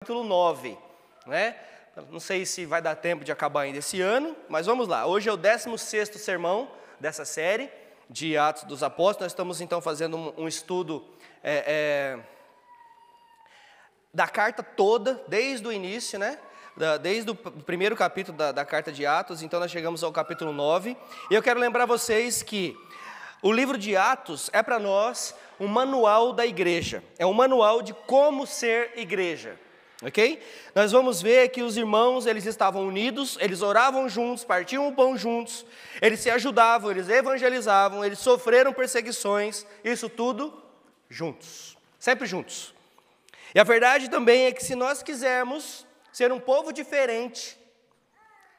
capítulo 9, né? Não sei se vai dar tempo de acabar ainda esse ano, mas vamos lá. Hoje é o 16º sermão dessa série de Atos dos Apóstolos. Nós estamos então fazendo um estudo da carta toda, desde o início, né? Desde o primeiro capítulo da carta de Atos. Então nós chegamos ao capítulo 9. E eu quero lembrar vocês que o livro de Atos é para nós um manual da igreja. É um manual de como ser igreja. Ok? Nós vamos ver que os irmãos, eles estavam unidos, eles oravam juntos, partiam o pão juntos, eles se ajudavam, eles evangelizavam, eles sofreram perseguições, isso tudo juntos, sempre juntos. E a verdade também é que se nós quisermos ser um povo diferente,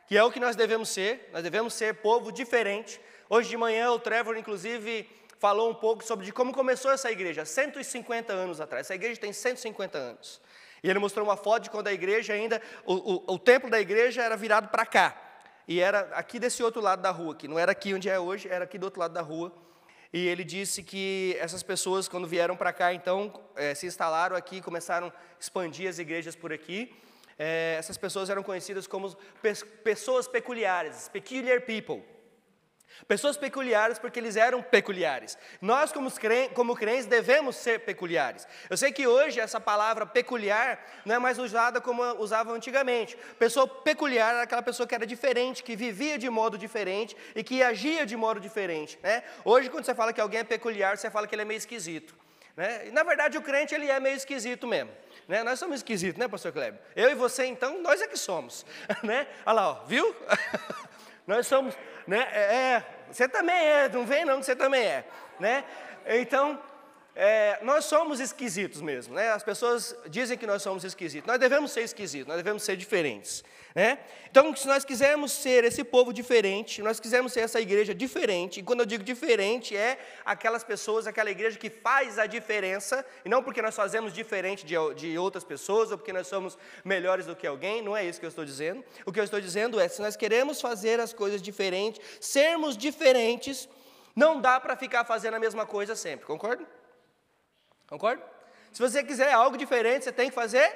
que é o que nós devemos ser povo diferente. Hoje de manhã o Trevor, inclusive, falou um pouco sobre de como começou essa igreja, 150 anos atrás. Essa igreja tem 150 anos. E ele mostrou uma foto de quando a igreja ainda, o templo da igreja era virado para cá. E era aqui desse outro lado da rua, que não era aqui onde é hoje, era aqui do outro lado da rua. E ele disse que essas pessoas, quando vieram para cá, então, se instalaram aqui, começaram a expandir as igrejas por aqui. Essas pessoas eram conhecidas como pessoas peculiares, peculiar people. Pessoas peculiares porque eles eram peculiares. Nós, como crentes, devemos ser peculiares. Eu sei que hoje essa palavra peculiar não é mais usada como usava antigamente. Pessoa peculiar era aquela pessoa que era diferente, que vivia de modo diferente e que agia de modo diferente, né? Hoje, quando você fala que alguém é peculiar, você fala que ele é meio esquisito, né? E, na verdade, o crente ele é meio esquisito mesmo, né? Nós somos esquisitos, né, pastor Kleber? Eu e você, então, nós é que somos, né? Olha lá, ó, viu? Nós somos, né? Você também é, não vem não que você também é, né? Então, nós somos esquisitos mesmo, né? As pessoas dizem que nós somos esquisitos. Nós devemos ser esquisitos, nós devemos ser diferentes, né? Então, se nós quisermos ser esse povo diferente, nós quisermos ser essa igreja diferente, e quando eu digo diferente, é aquelas pessoas, aquela igreja que faz a diferença, e não porque nós fazemos diferente de outras pessoas, ou porque nós somos melhores do que alguém, não é isso que eu estou dizendo. O que eu estou dizendo é, se nós queremos fazer as coisas diferentes, sermos diferentes, não dá para ficar fazendo a mesma coisa sempre, concorda? Concorda? Se você quiser algo diferente, você tem que fazer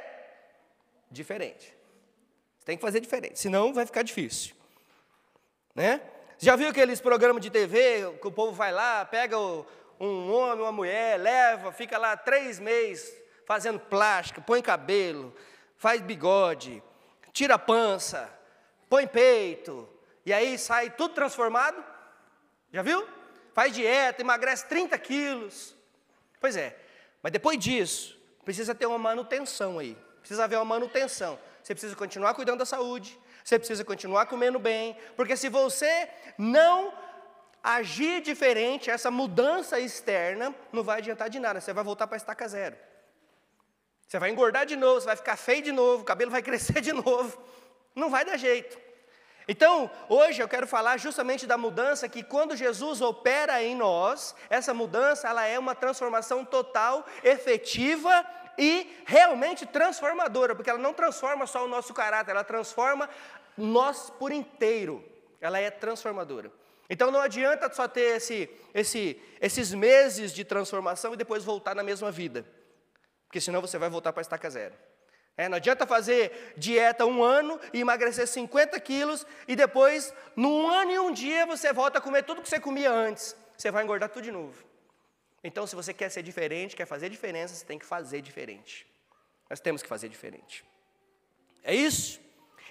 diferente. Você tem que fazer diferente, senão vai ficar difícil, né? Já viu aqueles programas de TV que o povo vai lá, pega um homem, uma mulher, leva, fica lá 3 meses fazendo plástica, põe cabelo, faz bigode, tira a pança, põe peito, e aí sai tudo transformado? Já viu? Faz dieta, emagrece 30 quilos. Pois é. Mas depois disso, precisa ter uma manutenção aí. Precisa haver uma manutenção. Você precisa continuar cuidando da saúde. Você precisa continuar comendo bem. Porque se você não agir diferente, essa mudança externa não vai adiantar de nada. Você vai voltar para a estaca zero. Você vai engordar de novo, você vai ficar feio de novo, o cabelo vai crescer de novo. Não vai dar jeito. Então, hoje eu quero falar justamente da mudança que quando Jesus opera em nós, essa mudança ela é uma transformação total, efetiva e realmente transformadora, porque ela não transforma só o nosso caráter, ela transforma nós por inteiro, ela é transformadora. Então não adianta só ter esses meses de transformação e depois voltar na mesma vida, porque senão você vai voltar para a estaca zero. Não adianta fazer dieta 1 ano e emagrecer 50 quilos e depois, num ano e um dia, você volta a comer tudo que você comia antes. Você vai engordar tudo de novo. Então, se você quer ser diferente, quer fazer diferença, você tem que fazer diferente. Nós temos que fazer diferente. É isso?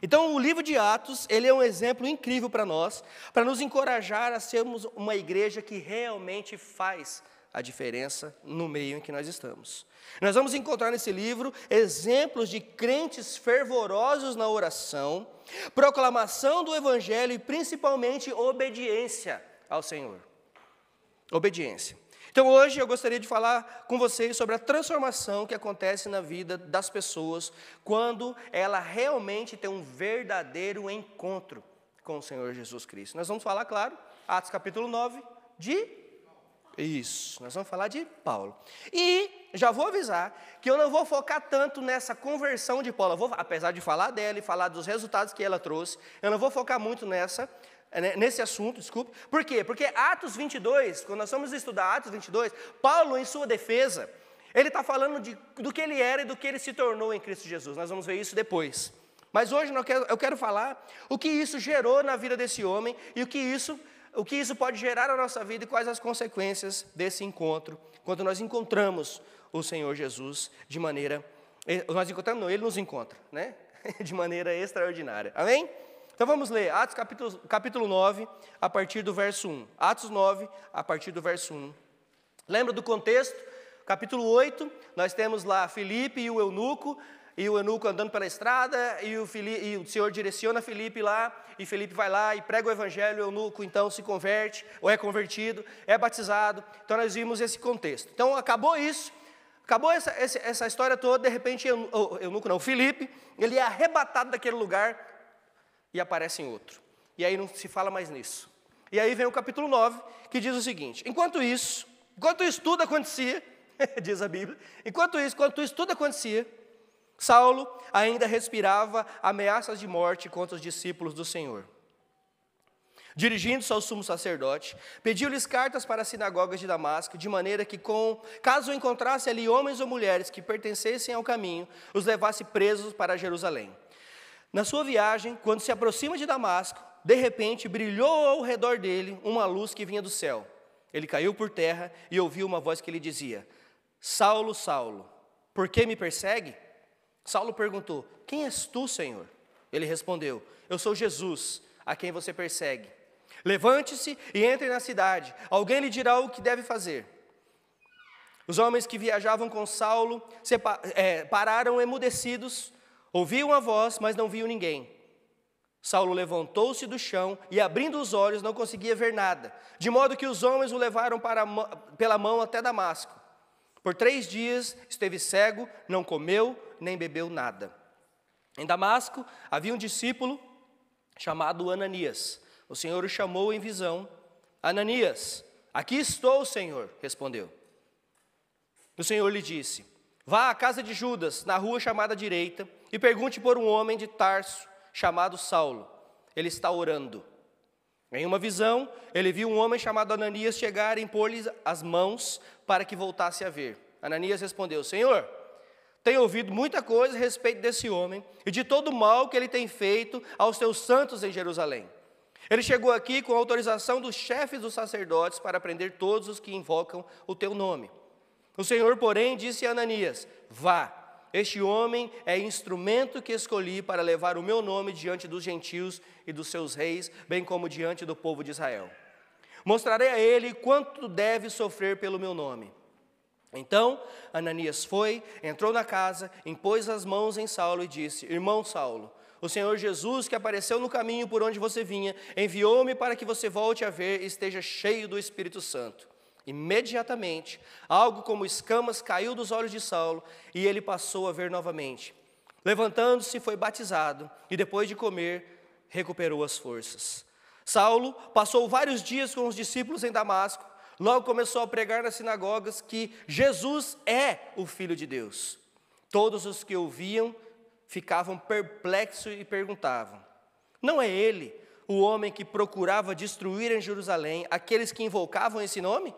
Então, o livro de Atos, ele é um exemplo incrível para nós, para nos encorajar a sermos uma igreja que realmente faz a diferença no meio em que nós estamos. Nós vamos encontrar nesse livro exemplos de crentes fervorosos na oração, proclamação do evangelho e principalmente obediência ao Senhor. Obediência. Então hoje eu gostaria de falar com vocês sobre a transformação que acontece na vida das pessoas quando ela realmente tem um verdadeiro encontro com o Senhor Jesus Cristo. Nós vamos falar, claro, Atos capítulo 9, nós vamos falar de Paulo. E já vou avisar que eu não vou focar tanto nessa conversão de Paulo. Apesar de falar dela e falar dos resultados que ela trouxe, eu não vou focar muito nesse assunto, desculpe. Por quê? Porque Atos 22, quando nós vamos estudar Atos 22, Paulo, em sua defesa, Ele está falando do que ele era e do que ele se tornou em Cristo Jesus. Nós vamos ver isso depois. Mas hoje eu quero falar o que isso gerou na vida desse homem e o que isso pode gerar na nossa vida e quais as consequências desse encontro, quando nós encontramos o Senhor Jesus de maneira... Nós encontramos, não, Ele nos encontra, né? De maneira extraordinária. Amém? Então vamos ler Atos capítulo 9, a partir do verso 1. Atos 9, a partir do verso 1. Lembra do contexto? Capítulo 8, nós temos lá Filipe e o eunuco andando pela estrada, e o Senhor direciona Filipe lá, e Filipe vai lá e prega o evangelho, o eunuco então se converte, ou é convertido, é batizado. Então nós vimos esse contexto. Então acabou isso, acabou essa história toda, de repente o Filipe, ele é arrebatado daquele lugar e aparece em outro. E aí não se fala mais nisso. E aí vem o capítulo 9, que diz o seguinte: enquanto isso tudo acontecia, diz a Bíblia, enquanto isso tudo acontecia, Saulo ainda respirava ameaças de morte contra os discípulos do Senhor. Dirigindo-se ao sumo sacerdote, pediu-lhes cartas para as sinagogas de Damasco, de maneira que, caso encontrasse ali homens ou mulheres que pertencessem ao caminho, os levasse presos para Jerusalém. Na sua viagem, quando se aproxima de Damasco, de repente brilhou ao redor dele uma luz que vinha do céu. Ele caiu por terra e ouviu uma voz que lhe dizia: Saulo, Saulo, por que me persegue? Saulo perguntou: quem és tu, Senhor? Ele respondeu: eu sou Jesus, a quem você persegue. Levante-se e entre na cidade, alguém lhe dirá o que deve fazer. Os homens que viajavam com Saulo pararam emudecidos, ouviam a voz, mas não viam ninguém. Saulo levantou-se do chão e, abrindo os olhos, não conseguia ver nada, de modo que os homens o levaram pela mão até Damasco. Por 3 dias esteve cego, não comeu, nem bebeu nada. Em Damasco havia um discípulo chamado Ananias. O Senhor o chamou em visão. Ananias, aqui estou, Senhor, respondeu. O Senhor lhe disse: vá à casa de Judas, na rua chamada direita, e pergunte por um homem de Tarso, chamado Saulo. Ele está orando. Em uma visão, ele viu um homem chamado Ananias chegar e impor-lhe as mãos para que voltasse a ver. Ananias respondeu: Senhor, tenho ouvido muita coisa a respeito desse homem e de todo o mal que ele tem feito aos teus santos em Jerusalém. Ele chegou aqui com autorização dos chefes dos sacerdotes para prender todos os que invocam o teu nome. O Senhor, porém, disse a Ananias: vá, este homem é instrumento que escolhi para levar o meu nome diante dos gentios e dos seus reis, bem como diante do povo de Israel. Mostrarei a ele quanto deve sofrer pelo meu nome. Então Ananias foi, entrou na casa, impôs as mãos em Saulo e disse: irmão Saulo, o Senhor Jesus, que apareceu no caminho por onde você vinha, enviou-me para que você volte a ver e esteja cheio do Espírito Santo. Imediatamente, algo como escamas caiu dos olhos de Saulo e ele passou a ver novamente. Levantando-se, foi batizado e depois de comer, recuperou as forças. Saulo passou vários dias com os discípulos em Damasco. Logo começou a pregar nas sinagogas que Jesus é o Filho de Deus. Todos os que ouviam ficavam perplexos e perguntavam: não é ele o homem que procurava destruir em Jerusalém aqueles que invocavam esse nome?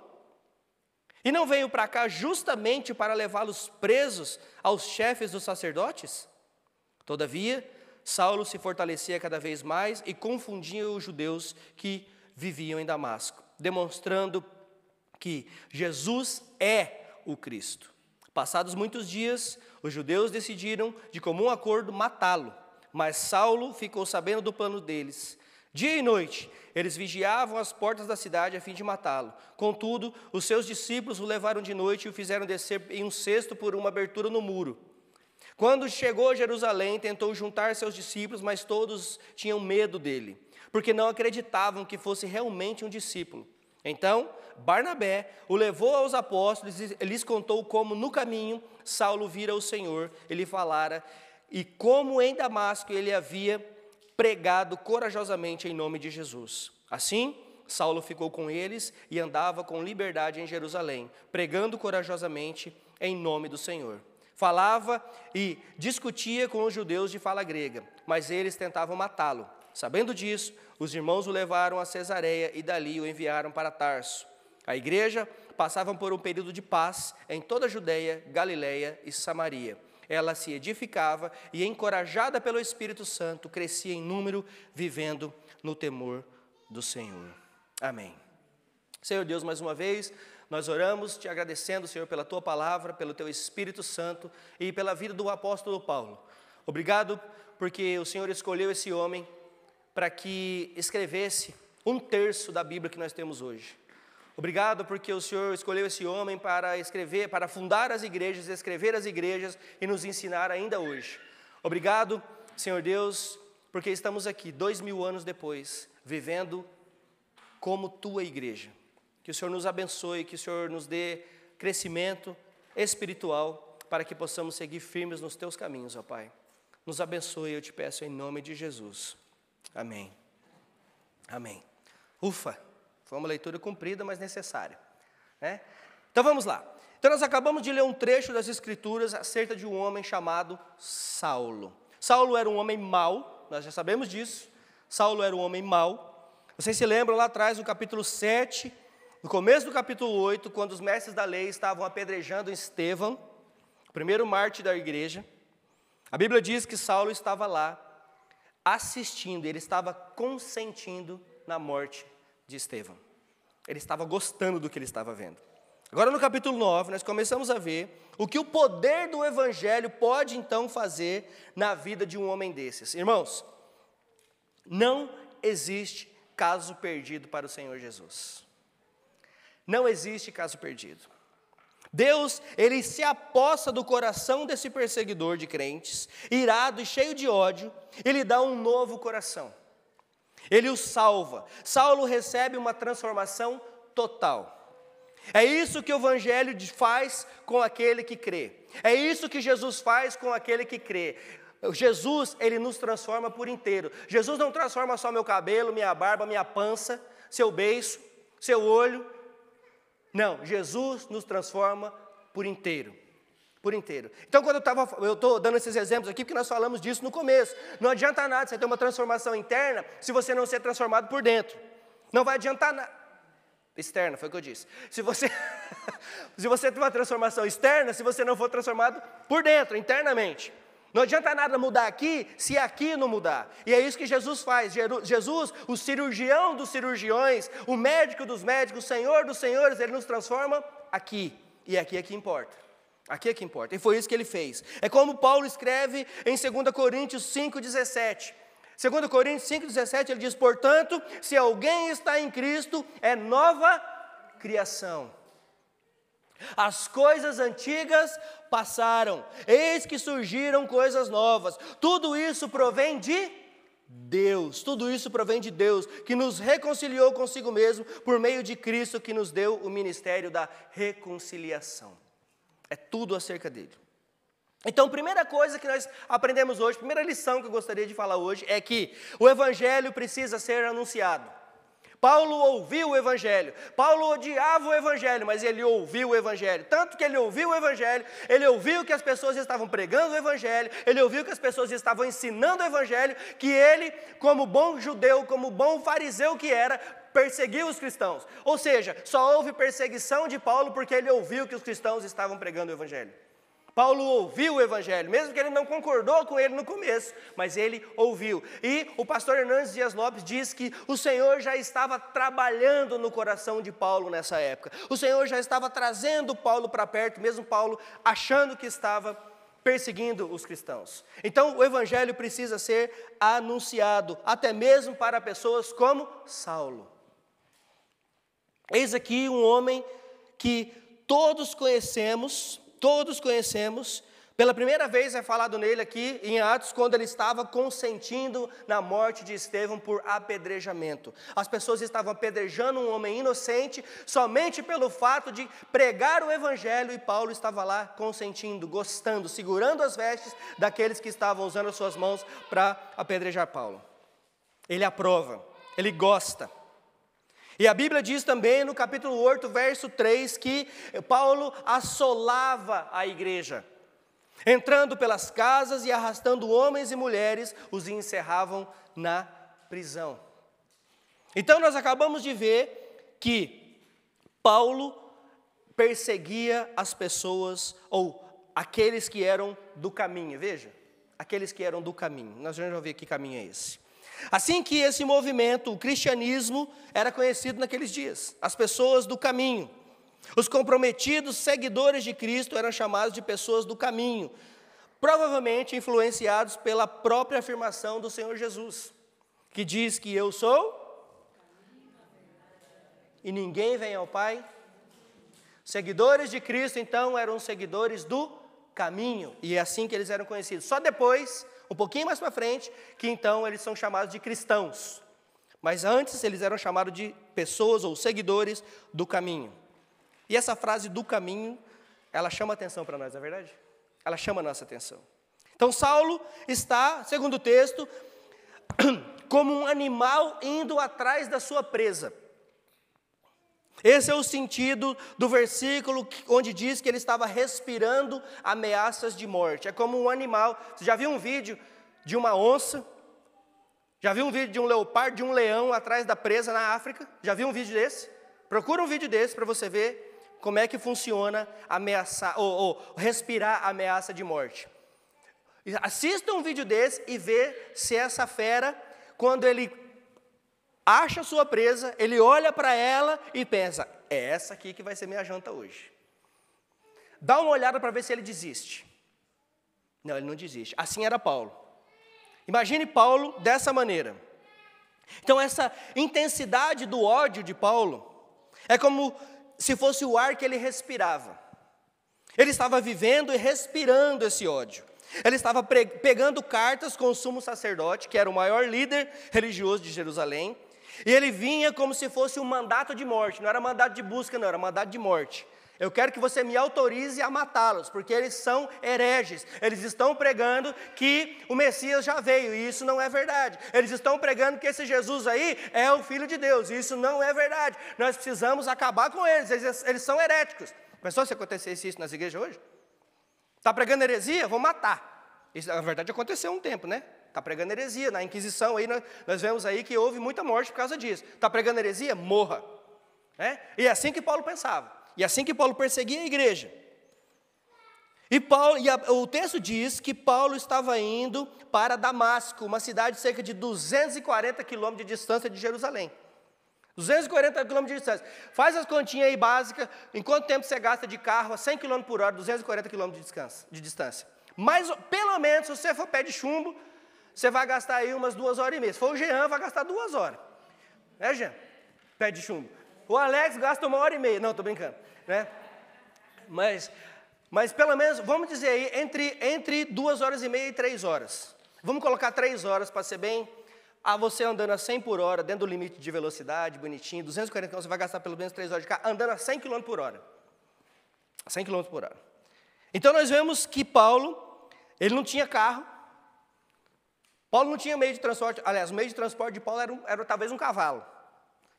E não veio para cá justamente para levá-los presos aos chefes dos sacerdotes? Todavia, Saulo se fortalecia cada vez mais e confundia os judeus que viviam em Damasco, demonstrando que Jesus é o Cristo. Passados muitos dias, os judeus decidiram de comum acordo matá-lo, mas Saulo ficou sabendo do plano deles. Dia e noite, eles vigiavam as portas da cidade a fim de matá-lo. Contudo, os seus discípulos o levaram de noite e o fizeram descer em um cesto por uma abertura no muro. Quando chegou a Jerusalém, tentou juntar seus discípulos, mas todos tinham medo dele, porque não acreditavam que fosse realmente um discípulo. Então, Barnabé o levou aos apóstolos e lhes contou como no caminho Saulo vira o Senhor, ele falara, e como em Damasco ele havia pregado corajosamente em nome de Jesus. Assim, Saulo ficou com eles e andava com liberdade em Jerusalém, pregando corajosamente em nome do Senhor. Falava e discutia com os judeus de fala grega, mas eles tentavam matá-lo. Sabendo disso, os irmãos o levaram a Cesareia e dali o enviaram para Tarso. A igreja passavam por um período de paz em toda a Judeia, Galileia e Samaria. Ela se edificava e, encorajada pelo Espírito Santo, crescia em número, vivendo no temor do Senhor. Amém. Senhor Deus, mais uma vez, nós oramos te agradecendo, Senhor, pela tua palavra, pelo teu Espírito Santo e pela vida do apóstolo Paulo. Obrigado porque o Senhor escolheu esse homem para que escrevesse 1/3 da Bíblia que nós temos hoje. Obrigado porque o Senhor escolheu esse homem para escrever, para fundar as igrejas, escrever as igrejas e nos ensinar ainda hoje. Obrigado, Senhor Deus, porque estamos aqui 2000 anos depois, vivendo como tua igreja. Que o Senhor nos abençoe, que o Senhor nos dê crescimento espiritual para que possamos seguir firmes nos teus caminhos, ó Pai. Nos abençoe, eu te peço em nome de Jesus. Amém. Amém. Ufa! Foi uma leitura comprida, mas necessária, né? Então vamos lá. Então nós acabamos de ler um trecho das Escrituras acerca de um homem chamado Saulo. Saulo era um homem mau, nós já sabemos disso. Saulo era um homem mau. Vocês se lembram lá atrás, no capítulo 7, no começo do capítulo 8, quando os mestres da lei estavam apedrejando Estevão, o primeiro mártir da igreja. A Bíblia diz que Saulo estava lá assistindo, ele estava consentindo na morte de Estevão. Ele estava gostando do que ele estava vendo. Agora no capítulo 9, nós começamos a ver o que o poder do Evangelho pode então fazer na vida de um homem desses. Irmãos, não existe caso perdido para o Senhor Jesus. Não existe caso perdido. Deus, ele se apossa do coração desse perseguidor de crentes, irado e cheio de ódio, e lhe dá um novo coração. Ele o salva. Saulo recebe uma transformação total. É isso que o Evangelho faz com aquele que crê. É isso que Jesus faz com aquele que crê. Jesus, ele nos transforma por inteiro. Jesus não transforma só meu cabelo, minha barba, minha pança, seu beiço, seu olho. Não, Jesus nos transforma por inteiro. Por inteiro. Então, quando eu estou dando esses exemplos aqui, porque nós falamos disso no começo. Não adianta nada você ter uma transformação interna se você não ser transformado por dentro. Não vai adiantar nada. Externa, foi o que eu disse. Se você tem uma transformação externa, se você não for transformado por dentro, internamente. Não adianta nada mudar aqui, se aqui não mudar. E é isso que Jesus faz. Jesus, o cirurgião dos cirurgiões, o médico dos médicos, o Senhor dos senhores, ele nos transforma aqui. E aqui é que importa. Aqui é que importa, e foi isso que ele fez. É como Paulo escreve em 2 Coríntios 5,17. 2 Coríntios 5,17, ele diz: portanto, se alguém está em Cristo, é nova criação. As coisas antigas passaram, eis que surgiram coisas novas. Tudo isso provém de Deus, tudo isso provém de Deus, que nos reconciliou consigo mesmo, por meio de Cristo, que nos deu o ministério da reconciliação. É tudo acerca dele. Então, primeira coisa que nós aprendemos hoje, primeira lição que eu gostaria de falar hoje, é que o Evangelho precisa ser anunciado. Paulo ouviu o Evangelho. Paulo odiava o Evangelho, mas ele ouviu o Evangelho. Tanto que ele ouviu o Evangelho, ele ouviu que as pessoas estavam pregando o Evangelho, ele ouviu que as pessoas estavam ensinando o Evangelho, que ele, como bom judeu, como bom fariseu que era, perseguiu os cristãos. Ou seja, só houve perseguição de Paulo porque ele ouviu que os cristãos estavam pregando o Evangelho. Paulo ouviu o Evangelho, mesmo que ele não concordou com ele no começo, mas ele ouviu. E o pastor Hernandes Dias Lopes diz que o Senhor já estava trabalhando no coração de Paulo nessa época. O Senhor já estava trazendo Paulo para perto, mesmo Paulo achando que estava perseguindo os cristãos. Então o Evangelho precisa ser anunciado, até mesmo para pessoas como Saulo. Eis aqui um homem que todos conhecemos, pela primeira vez é falado nele aqui em Atos, quando ele estava consentindo na morte de Estevão por apedrejamento. As pessoas estavam apedrejando um homem inocente somente pelo fato de pregar o Evangelho, e Paulo estava lá consentindo, gostando, segurando as vestes daqueles que estavam usando as suas mãos para apedrejar Paulo. Ele aprova, ele gosta. E a Bíblia diz também no capítulo 8, verso 3, que Paulo assolava a igreja. Entrando pelas casas e arrastando homens e mulheres, os encerravam na prisão. Então nós acabamos de ver que Paulo perseguia as pessoas, ou aqueles que eram do caminho. Veja, aqueles que eram do caminho. Nós vamos ver que caminho é esse. Assim que esse movimento, o cristianismo, era conhecido naqueles dias. As pessoas do caminho. Os comprometidos seguidores de Cristo eram chamados de pessoas do caminho. Provavelmente influenciados pela própria afirmação do Senhor Jesus, que diz que eu sou e ninguém vem ao Pai. Seguidores de Cristo, então, eram seguidores do caminho, e é assim que eles eram conhecidos. Só depois, um pouquinho mais para frente, que então eles são chamados de cristãos. Mas antes eles eram chamados de pessoas ou seguidores do caminho. E essa frase do caminho, ela chama atenção para nós, não é verdade? Ela chama a nossa atenção. Então Saulo está, segundo o texto, como um animal indo atrás da sua presa. Esse é o sentido do versículo onde diz que ele estava respirando ameaças de morte. É como um animal. Você já viu um vídeo de uma onça? Já viu um vídeo de um leopardo, de um leão atrás da presa na África? Já viu um vídeo desse? Procura um vídeo desse para você ver como é que funciona ameaçar, ou respirar ameaça de morte. Assista um vídeo desse e vê se essa fera, quando ele acha a sua presa, ele olha para ela e pensa, é essa aqui que vai ser minha janta hoje. Dá uma olhada para ver se ele desiste. Não, ele não desiste. Assim era Paulo. Imagine Paulo dessa maneira. Então essa intensidade do ódio de Paulo é como se fosse o ar que ele respirava. Ele estava vivendo e respirando esse ódio. Ele estava pegando cartas com o sumo sacerdote, que era o maior líder religioso de Jerusalém, e ele vinha como se fosse um mandato de morte. Não era mandato de busca, não, era mandato de morte. Eu quero que você me autorize a matá-los, porque eles são hereges. Eles estão pregando que o Messias já veio, e isso não é verdade. Eles estão pregando que esse Jesus aí é o Filho de Deus, e isso não é verdade. Nós precisamos acabar com eles, eles são heréticos. Pensou se acontecesse isso nas igrejas hoje? Está pregando heresia? Vou matar. Isso, na verdade, aconteceu um tempo, né? Está pregando heresia, na Inquisição, aí nós vemos aí que houve muita morte por causa disso. Está pregando heresia? Morra. E é assim que Paulo pensava. E é assim que Paulo perseguia a igreja. O texto diz que Paulo estava indo para Damasco, uma cidade de cerca de 240 quilômetros de distância de Jerusalém. 240 quilômetros de distância. Faz as continhas aí básicas, em quanto tempo você gasta de carro a 100 km por hora, 240 quilômetros de distância. Mas, pelo menos, se você for pé de chumbo, você vai gastar aí umas 2 horas e meia. Se for o Jean, vai gastar 2 horas. Jean? Pé de chumbo. O Alex gasta 1 hora e meia. Não, estou brincando. Né? Mas pelo menos, vamos dizer aí, entre 2 horas e meia e 3 horas. Vamos colocar 3 horas para ser bem. Você andando a 100 por hora, dentro do limite de velocidade, bonitinho, 240 km, você vai gastar pelo menos 3 horas de carro, andando a 100 km por hora. 100 km por hora. Então nós vemos que Paulo, ele não tinha carro. Paulo não tinha meio de transporte. Aliás, o meio de transporte de Paulo era talvez um cavalo.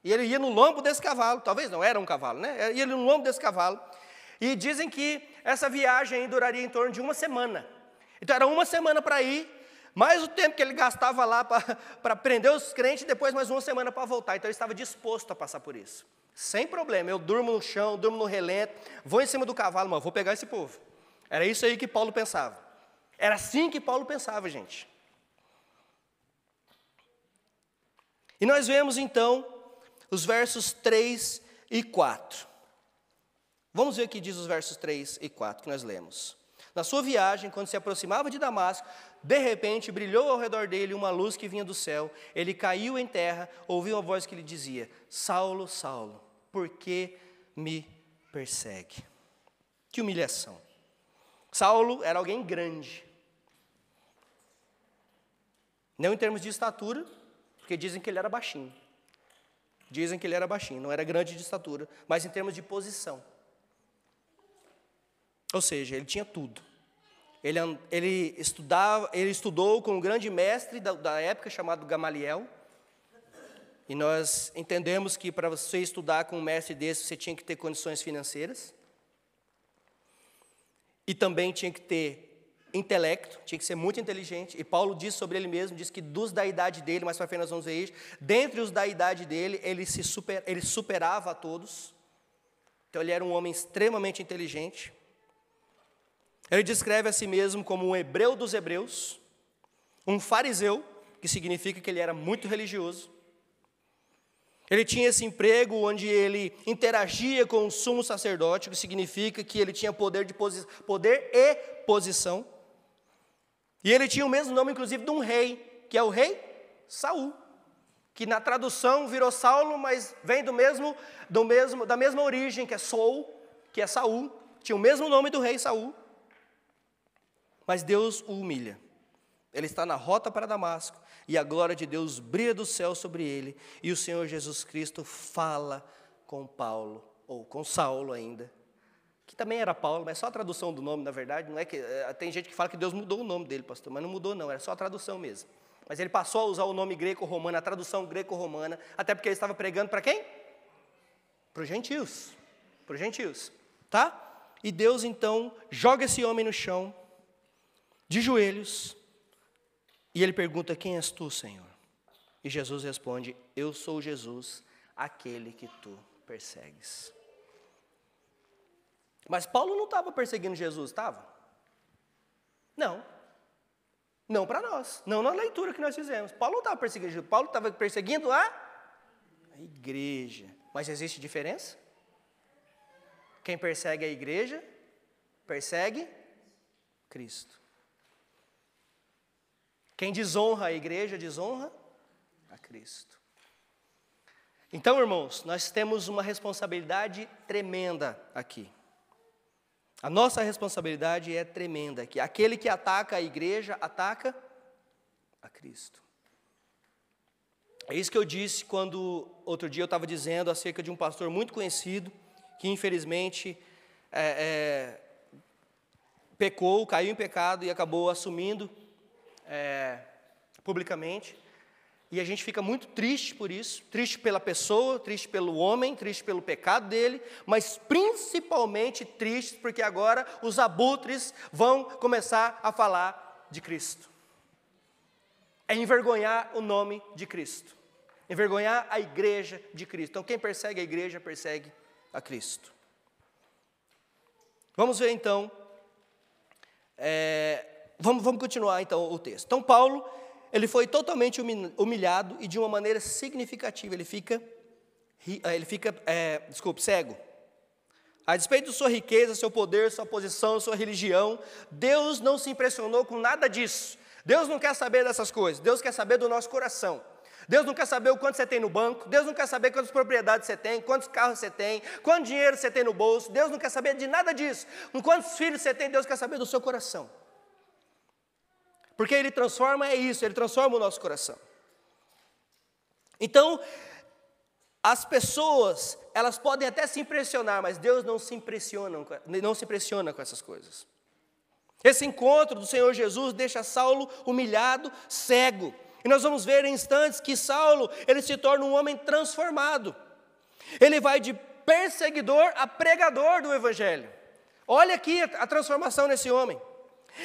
E ele ia no lombo desse cavalo, talvez não, era um cavalo, né? Ia no lombo desse cavalo. E dizem que essa viagem duraria em torno de 1 semana. Então era 1 semana para ir, mais o tempo que ele gastava lá para prender os crentes, e depois mais 1 semana para voltar. Então ele estava disposto a passar por isso. Sem problema, eu durmo no chão, durmo no relento, vou em cima do cavalo, mas vou pegar esse povo. Era isso aí que Paulo pensava. Era assim que Paulo pensava, gente. E nós vemos então os versos 3 e 4. Vamos ver o que diz os versos 3 e 4 que nós lemos. Na sua viagem, quando se aproximava de Damasco, de repente brilhou ao redor dele uma luz que vinha do céu. Ele caiu em terra, ouviu uma voz que lhe dizia: Saulo, Saulo, por que me persegue? Que humilhação. Saulo era alguém grande. Não em termos de estatura, porque dizem que ele era baixinho. Dizem que ele era baixinho, não era grande de estatura, mas em termos de posição. Ou seja, ele tinha tudo. Ele estudou com um grande mestre da época chamado Gamaliel. E nós entendemos que para você estudar com um mestre desse, você tinha que ter condições financeiras. E também tinha que ter intelecto, tinha que ser muito inteligente. E Paulo diz sobre ele mesmo, diz que dos da idade dele, mais para frente nós vamos ver isso, dentre os da idade dele, ele superava a todos. Então ele era um homem extremamente inteligente. Ele descreve a si mesmo como um hebreu dos hebreus, um fariseu, que significa que ele era muito religioso. Ele tinha esse emprego onde ele interagia com o sumo sacerdote, que significa que ele tinha poder e posição. E ele tinha o mesmo nome, inclusive, de um rei, que é o rei Saul, que na tradução virou Saulo, mas vem da mesma origem, que é Saul, que é Saul. Tinha o mesmo nome do rei Saul. Mas Deus o humilha. Ele está na rota para Damasco, e a glória de Deus brilha do céu sobre ele, e o Senhor Jesus Cristo fala com Paulo, ou com Saulo ainda, que também era Paulo, mas só a tradução do nome, na verdade, não é que tem gente que fala que Deus mudou o nome dele, pastor, mas não mudou não, era só a tradução mesmo. Mas ele passou a usar o nome greco-romano, a tradução greco-romana, até porque ele estava pregando para quem? Para os gentios, tá? E Deus então joga esse homem no chão, de joelhos, e ele pergunta: quem és tu, Senhor? E Jesus responde: eu sou Jesus, aquele que tu persegues. Mas Paulo não estava perseguindo Jesus, estava? Não. Não para nós, não na leitura que nós fizemos. Paulo não estava perseguindo Jesus, Paulo estava perseguindo a igreja. Mas existe diferença? Quem persegue a igreja, persegue Cristo. Quem desonra a igreja, desonra a Cristo. Então, irmãos, nós temos uma responsabilidade tremenda aqui. A nossa responsabilidade é tremenda aqui. Aquele que ataca a igreja, ataca a Cristo. É isso que eu disse quando outro dia eu estava dizendo acerca de um pastor muito conhecido, que infelizmente pecou, caiu em pecado e acabou assumindo publicamente, e a gente fica muito triste por isso, triste pela pessoa, triste pelo homem, triste pelo pecado dele, mas principalmente triste porque agora os abutres vão começar a falar de Cristo. É envergonhar o nome de Cristo, envergonhar a igreja de Cristo. Então quem persegue a igreja, persegue a Cristo. Vamos ver então, Vamos continuar então o texto. Então Paulo, ele foi totalmente humilhado e de uma maneira significativa, ele fica cego. A despeito de sua riqueza, seu poder, sua posição, sua religião, Deus não se impressionou com nada disso. Deus não quer saber dessas coisas, Deus quer saber do nosso coração. Deus não quer saber o quanto você tem no banco, Deus não quer saber quantas propriedades você tem, quantos carros você tem, quanto dinheiro você tem no bolso, Deus não quer saber de nada disso. Com quantos filhos você tem, Deus quer saber do seu coração. Porque Ele transforma, Ele transforma o nosso coração. Então, as pessoas, elas podem até se impressionar, mas Deus não se impressiona com essas coisas. Esse encontro do Senhor Jesus deixa Saulo humilhado, cego. E nós vamos ver em instantes que Saulo, ele se torna um homem transformado. Ele vai de perseguidor a pregador do Evangelho. Olha aqui a transformação nesse homem.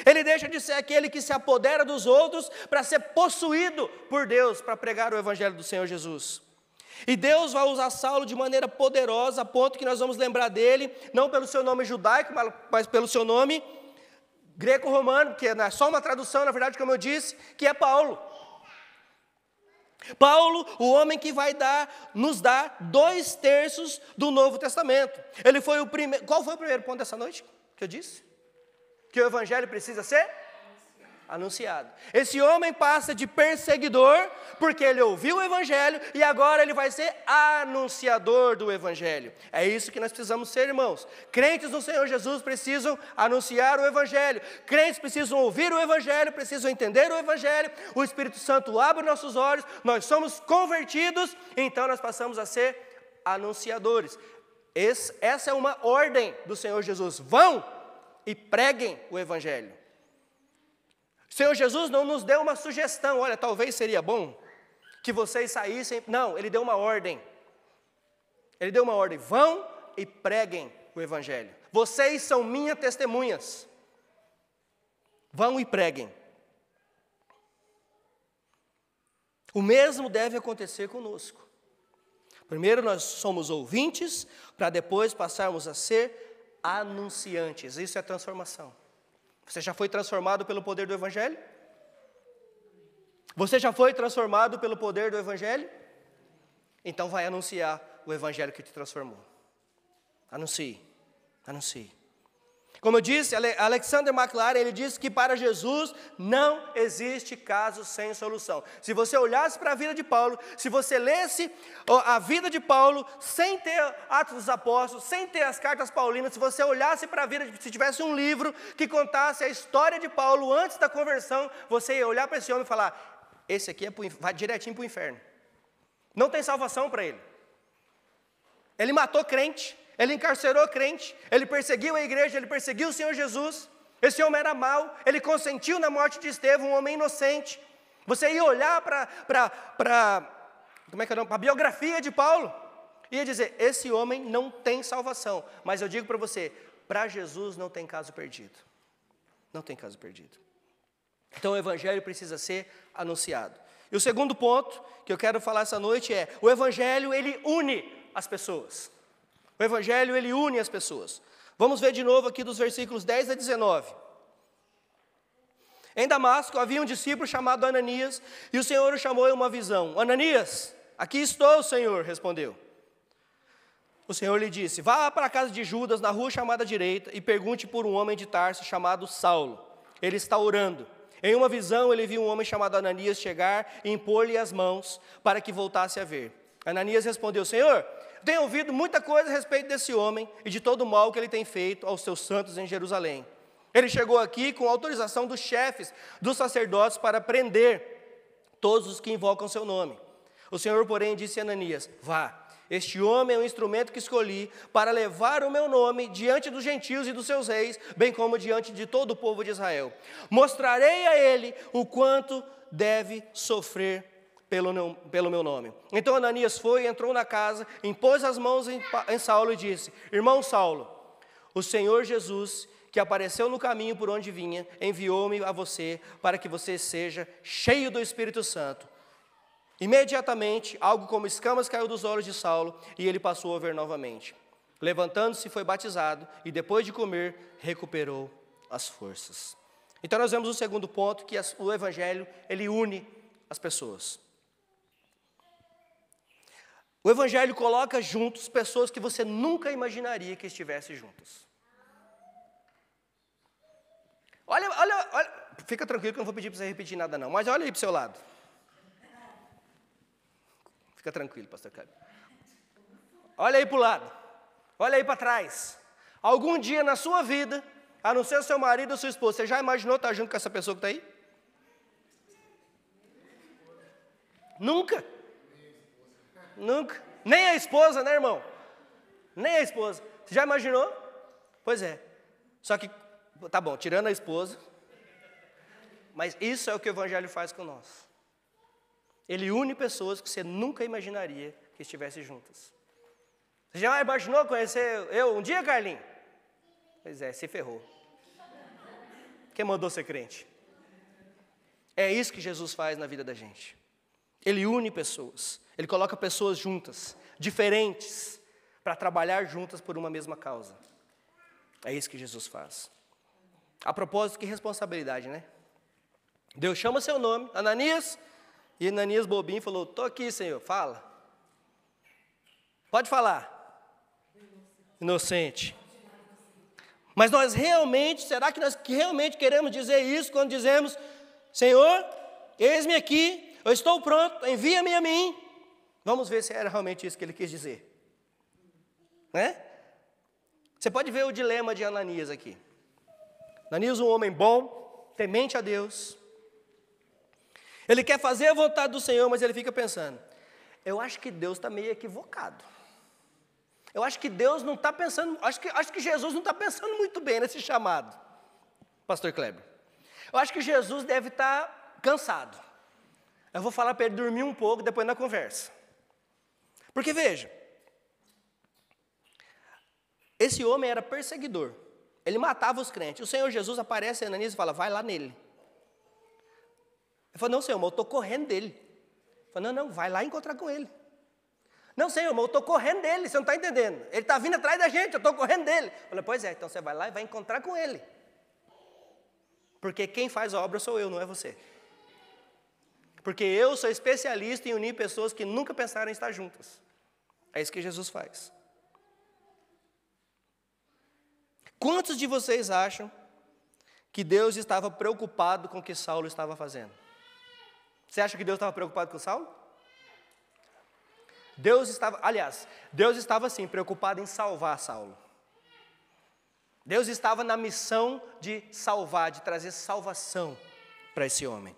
Ele deixa de ser aquele que se apodera dos outros para ser possuído por Deus, para pregar o Evangelho do Senhor Jesus. E Deus vai usar Saulo de maneira poderosa, a ponto que nós vamos lembrar dele, não pelo seu nome judaico, mas pelo seu nome greco-romano, que é só uma tradução, na verdade, como eu disse, que é Paulo. Paulo, o homem que vai nos dar 2/3 do Novo Testamento. Ele foi o primeiro. Qual foi o primeiro ponto dessa noite que eu disse? Que o Evangelho precisa ser anunciado. Esse homem passa de perseguidor, porque ele ouviu o Evangelho, e agora ele vai ser anunciador do Evangelho. É isso que nós precisamos ser, irmãos. Crentes no Senhor Jesus precisam anunciar o Evangelho. Crentes precisam ouvir o Evangelho, precisam entender o Evangelho. O Espírito Santo abre nossos olhos, nós somos convertidos, então nós passamos a ser anunciadores. Essa é uma ordem do Senhor Jesus. Vão e preguem o Evangelho. O Senhor Jesus não nos deu uma sugestão, olha, talvez seria bom que vocês saíssem. Não, Ele deu uma ordem. Ele deu uma ordem, vão e preguem o Evangelho. Vocês são minhas testemunhas. Vão e preguem. O mesmo deve acontecer conosco. Primeiro nós somos ouvintes, para depois passarmos a ser anunciantes. Isso é transformação. Você já foi transformado pelo poder do Evangelho? Você já foi transformado pelo poder do Evangelho? Então vai anunciar o Evangelho que te transformou. Anuncie, anuncie. Como eu disse, Alexander McLaren, ele disse que para Jesus não existe caso sem solução. Se você olhasse para a vida de Paulo, se você lesse a vida de Paulo, sem ter Atos dos Apóstolos, sem ter as cartas paulinas, se você olhasse para a vida, se tivesse um livro que contasse a história de Paulo antes da conversão, você ia olhar para esse homem e falar, esse aqui vai direitinho para o inferno. Não tem salvação para ele. Ele matou crente. Ele encarcerou crente, ele perseguiu a igreja, ele perseguiu o Senhor Jesus. Esse homem era mau, ele consentiu na morte de Estevão, um homem inocente. Você ia olhar para a biografia de Paulo e ia dizer, esse homem não tem salvação. Mas eu digo para você, para Jesus não tem caso perdido. Não tem caso perdido. Então o Evangelho precisa ser anunciado. E o segundo ponto que eu quero falar essa noite é, o Evangelho ele une as pessoas. O Evangelho, ele une as pessoas. Vamos ver de novo aqui dos versículos 10 a 19. Em Damasco havia um discípulo chamado Ananias, e o Senhor o chamou em uma visão. Ananias, aqui estou, Senhor, respondeu. O Senhor lhe disse, vá para a casa de Judas, na rua chamada direita, e pergunte por um homem de Tarso chamado Saulo. Ele está orando. Em uma visão ele viu um homem chamado Ananias chegar e impor-lhe as mãos, para que voltasse a ver. Ananias respondeu, Senhor, tenho ouvido muita coisa a respeito desse homem e de todo o mal que ele tem feito aos seus santos em Jerusalém. Ele chegou aqui com autorização dos chefes dos sacerdotes para prender todos os que invocam seu nome. O Senhor, porém, disse a Ananias, vá, este homem é um instrumento que escolhi para levar o meu nome diante dos gentios e dos seus reis, bem como diante de todo o povo de Israel. Mostrarei a ele o quanto deve sofrer pelo meu nome. Então Ananias foi, entrou na casa, impôs as mãos em Saulo e disse, irmão Saulo, o Senhor Jesus, que apareceu no caminho por onde vinha, enviou-me a você para que você seja cheio do Espírito Santo. Imediatamente, algo como escamas caiu dos olhos de Saulo e ele passou a ver novamente. Levantando-se, foi batizado e depois de comer, recuperou as forças. Então nós vemos o segundo ponto, que o Evangelho, ele une as pessoas. O Evangelho coloca juntos pessoas que você nunca imaginaria que estivessem juntas. Olha, fica tranquilo que eu não vou pedir para você repetir nada não, mas olha aí para o seu lado. Fica tranquilo, pastor Cláudio. Olha aí para o lado, olha aí para trás. Algum dia na sua vida, a não ser o seu marido ou sua esposa, você já imaginou estar junto com essa pessoa que está aí? Nunca. Nunca. Nem a esposa, né, irmão? Nem a esposa. Você já imaginou? Pois é. Só que, tá bom, tirando a esposa, mas isso é o que o Evangelho faz com nós. Ele une pessoas que você nunca imaginaria que estivessem juntas. Você já imaginou conhecer eu um dia, Carlinhos? Pois é, se ferrou. Quem mandou ser crente? É isso que Jesus faz na vida da gente. Ele une pessoas, ele coloca pessoas juntas, diferentes, para trabalhar juntas por uma mesma causa. É isso que Jesus faz. A propósito, que responsabilidade, né? Deus chama seu nome, Ananias, e Ananias bobinho falou, estou aqui, Senhor, fala. Pode falar. Inocente. Mas nós realmente, será que nós realmente queremos dizer isso quando dizemos, Senhor, eis-me aqui, eu estou pronto, envia-me a mim. Vamos ver se era realmente isso que ele quis dizer. Né? Você pode ver o dilema de Ananias aqui. Ananias, um homem bom, temente a Deus. Ele quer fazer a vontade do Senhor, mas ele fica pensando, eu acho que Deus está meio equivocado. Eu acho que Deus não está pensando, acho que Jesus não está pensando muito bem nesse chamado, pastor Kleber. Eu acho que Jesus deve estar cansado. Eu vou falar para ele dormir um pouco depois na conversa. Porque veja, esse homem era perseguidor. Ele matava os crentes. O Senhor Jesus aparece a Ananias e fala, vai lá nele. Ele falou, não, Senhor, mas eu estou correndo dele. Ele falou, não, vai lá encontrar com ele. Não, Senhor, mas eu estou correndo dele, você não está entendendo. Ele está vindo atrás da gente, eu estou correndo dele. Eu falei, pois é, então você vai lá e vai encontrar com ele. Porque quem faz a obra sou eu, não é você. Porque eu sou especialista em unir pessoas que nunca pensaram em estar juntas. É isso que Jesus faz. Quantos de vocês acham que Deus estava preocupado com o que Saulo estava fazendo? Você acha que Deus estava preocupado com Saulo? Deus estava sim preocupado em salvar Saulo. Deus estava na missão de salvar, de trazer salvação para esse homem.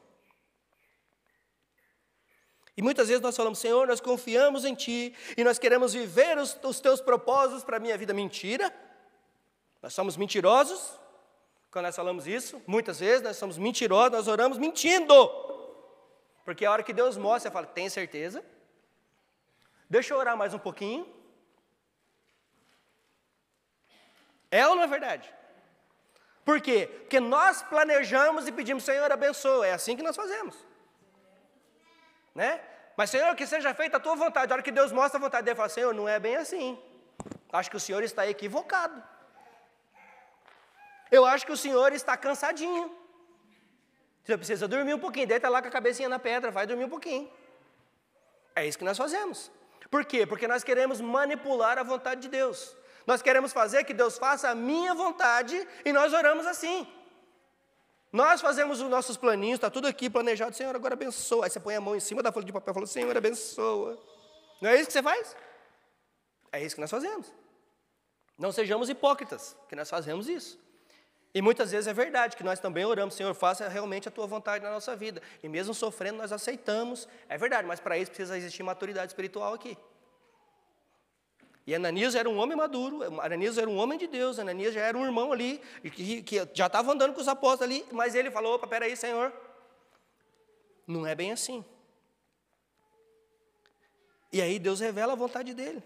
E muitas vezes nós falamos, Senhor, nós confiamos em Ti e nós queremos viver os Teus propósitos para a minha vida. Mentira. Nós somos mentirosos quando nós falamos isso. Muitas vezes nós somos mentirosos, nós oramos mentindo. Porque a hora que Deus mostra, eu falo, tem certeza? Deixa eu orar mais um pouquinho. É ou não é verdade? Por quê? Porque nós planejamos e pedimos, Senhor, abençoa. É assim que nós fazemos. Né? Mas, Senhor, que seja feita a Tua vontade. A hora que Deus mostra a vontade dele, fala, Senhor, não é bem assim. Acho que o Senhor está equivocado. Eu acho que o Senhor está cansadinho. Você precisa dormir um pouquinho. Deita lá com a cabecinha na pedra, vai dormir um pouquinho. É isso que nós fazemos. Por quê? Porque nós queremos manipular a vontade de Deus. Nós queremos fazer que Deus faça a minha vontade e nós oramos assim. Nós fazemos os nossos planinhos, está tudo aqui planejado, Senhor, agora abençoa. Aí você põe a mão em cima da folha de papel e fala, Senhor, abençoa. Não é isso que você faz? É isso que nós fazemos. Não sejamos hipócritas, que nós fazemos isso. E muitas vezes é verdade que nós também oramos, Senhor, faça realmente a Tua vontade na nossa vida. E mesmo sofrendo, nós aceitamos. É verdade, mas para isso precisa existir maturidade espiritual aqui. E Ananias era um homem maduro, Ananias era um homem de Deus, Ananias já era um irmão ali, que já estava andando com os apóstolos ali, mas ele falou, opa, peraí, Senhor, não é bem assim. E aí Deus revela a vontade dele.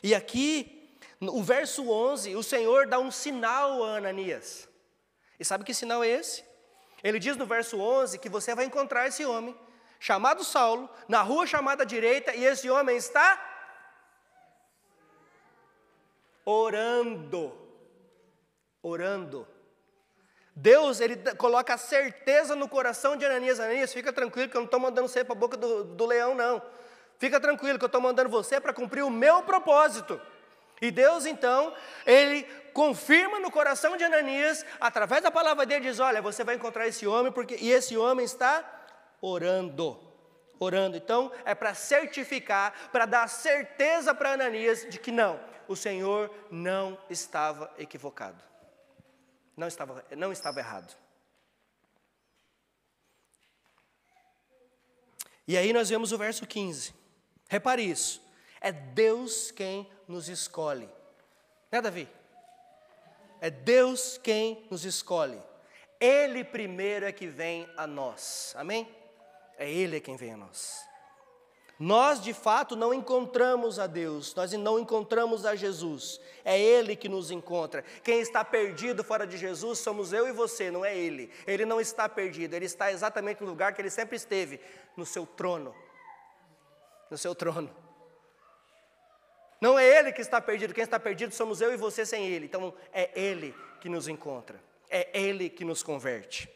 E aqui, no verso 11, o Senhor dá um sinal a Ananias. E sabe que sinal é esse? Ele diz no verso 11 que você vai encontrar esse homem, chamado Saulo, na rua chamada direita, e esse homem está orando. Deus, Ele coloca a certeza no coração de Ananias. Ananias, fica tranquilo que eu não estou mandando você para a boca do leão, não. Fica tranquilo que eu estou mandando você para cumprir o meu propósito. E Deus, então, Ele confirma no coração de Ananias, através da palavra dele, diz, olha, você vai encontrar esse homem, e esse homem está orando. Então, é para certificar, para dar certeza para Ananias de que não, o Senhor não estava equivocado. Não estava errado. E aí nós vemos o verso 15. Repare isso. É Deus quem nos escolhe. Né, Davi? É Deus quem nos escolhe. Ele primeiro é que vem a nós. Amém? É Ele quem vem a nós. Nós, de fato, não encontramos a Deus, nós não encontramos a Jesus. É Ele que nos encontra. Quem está perdido fora de Jesus somos eu e você, não é Ele. Ele não está perdido, Ele está exatamente no lugar que Ele sempre esteve, no seu trono. No seu trono. Não é Ele que está perdido, quem está perdido somos eu e você sem Ele. Então, é Ele que nos encontra, é Ele que nos converte.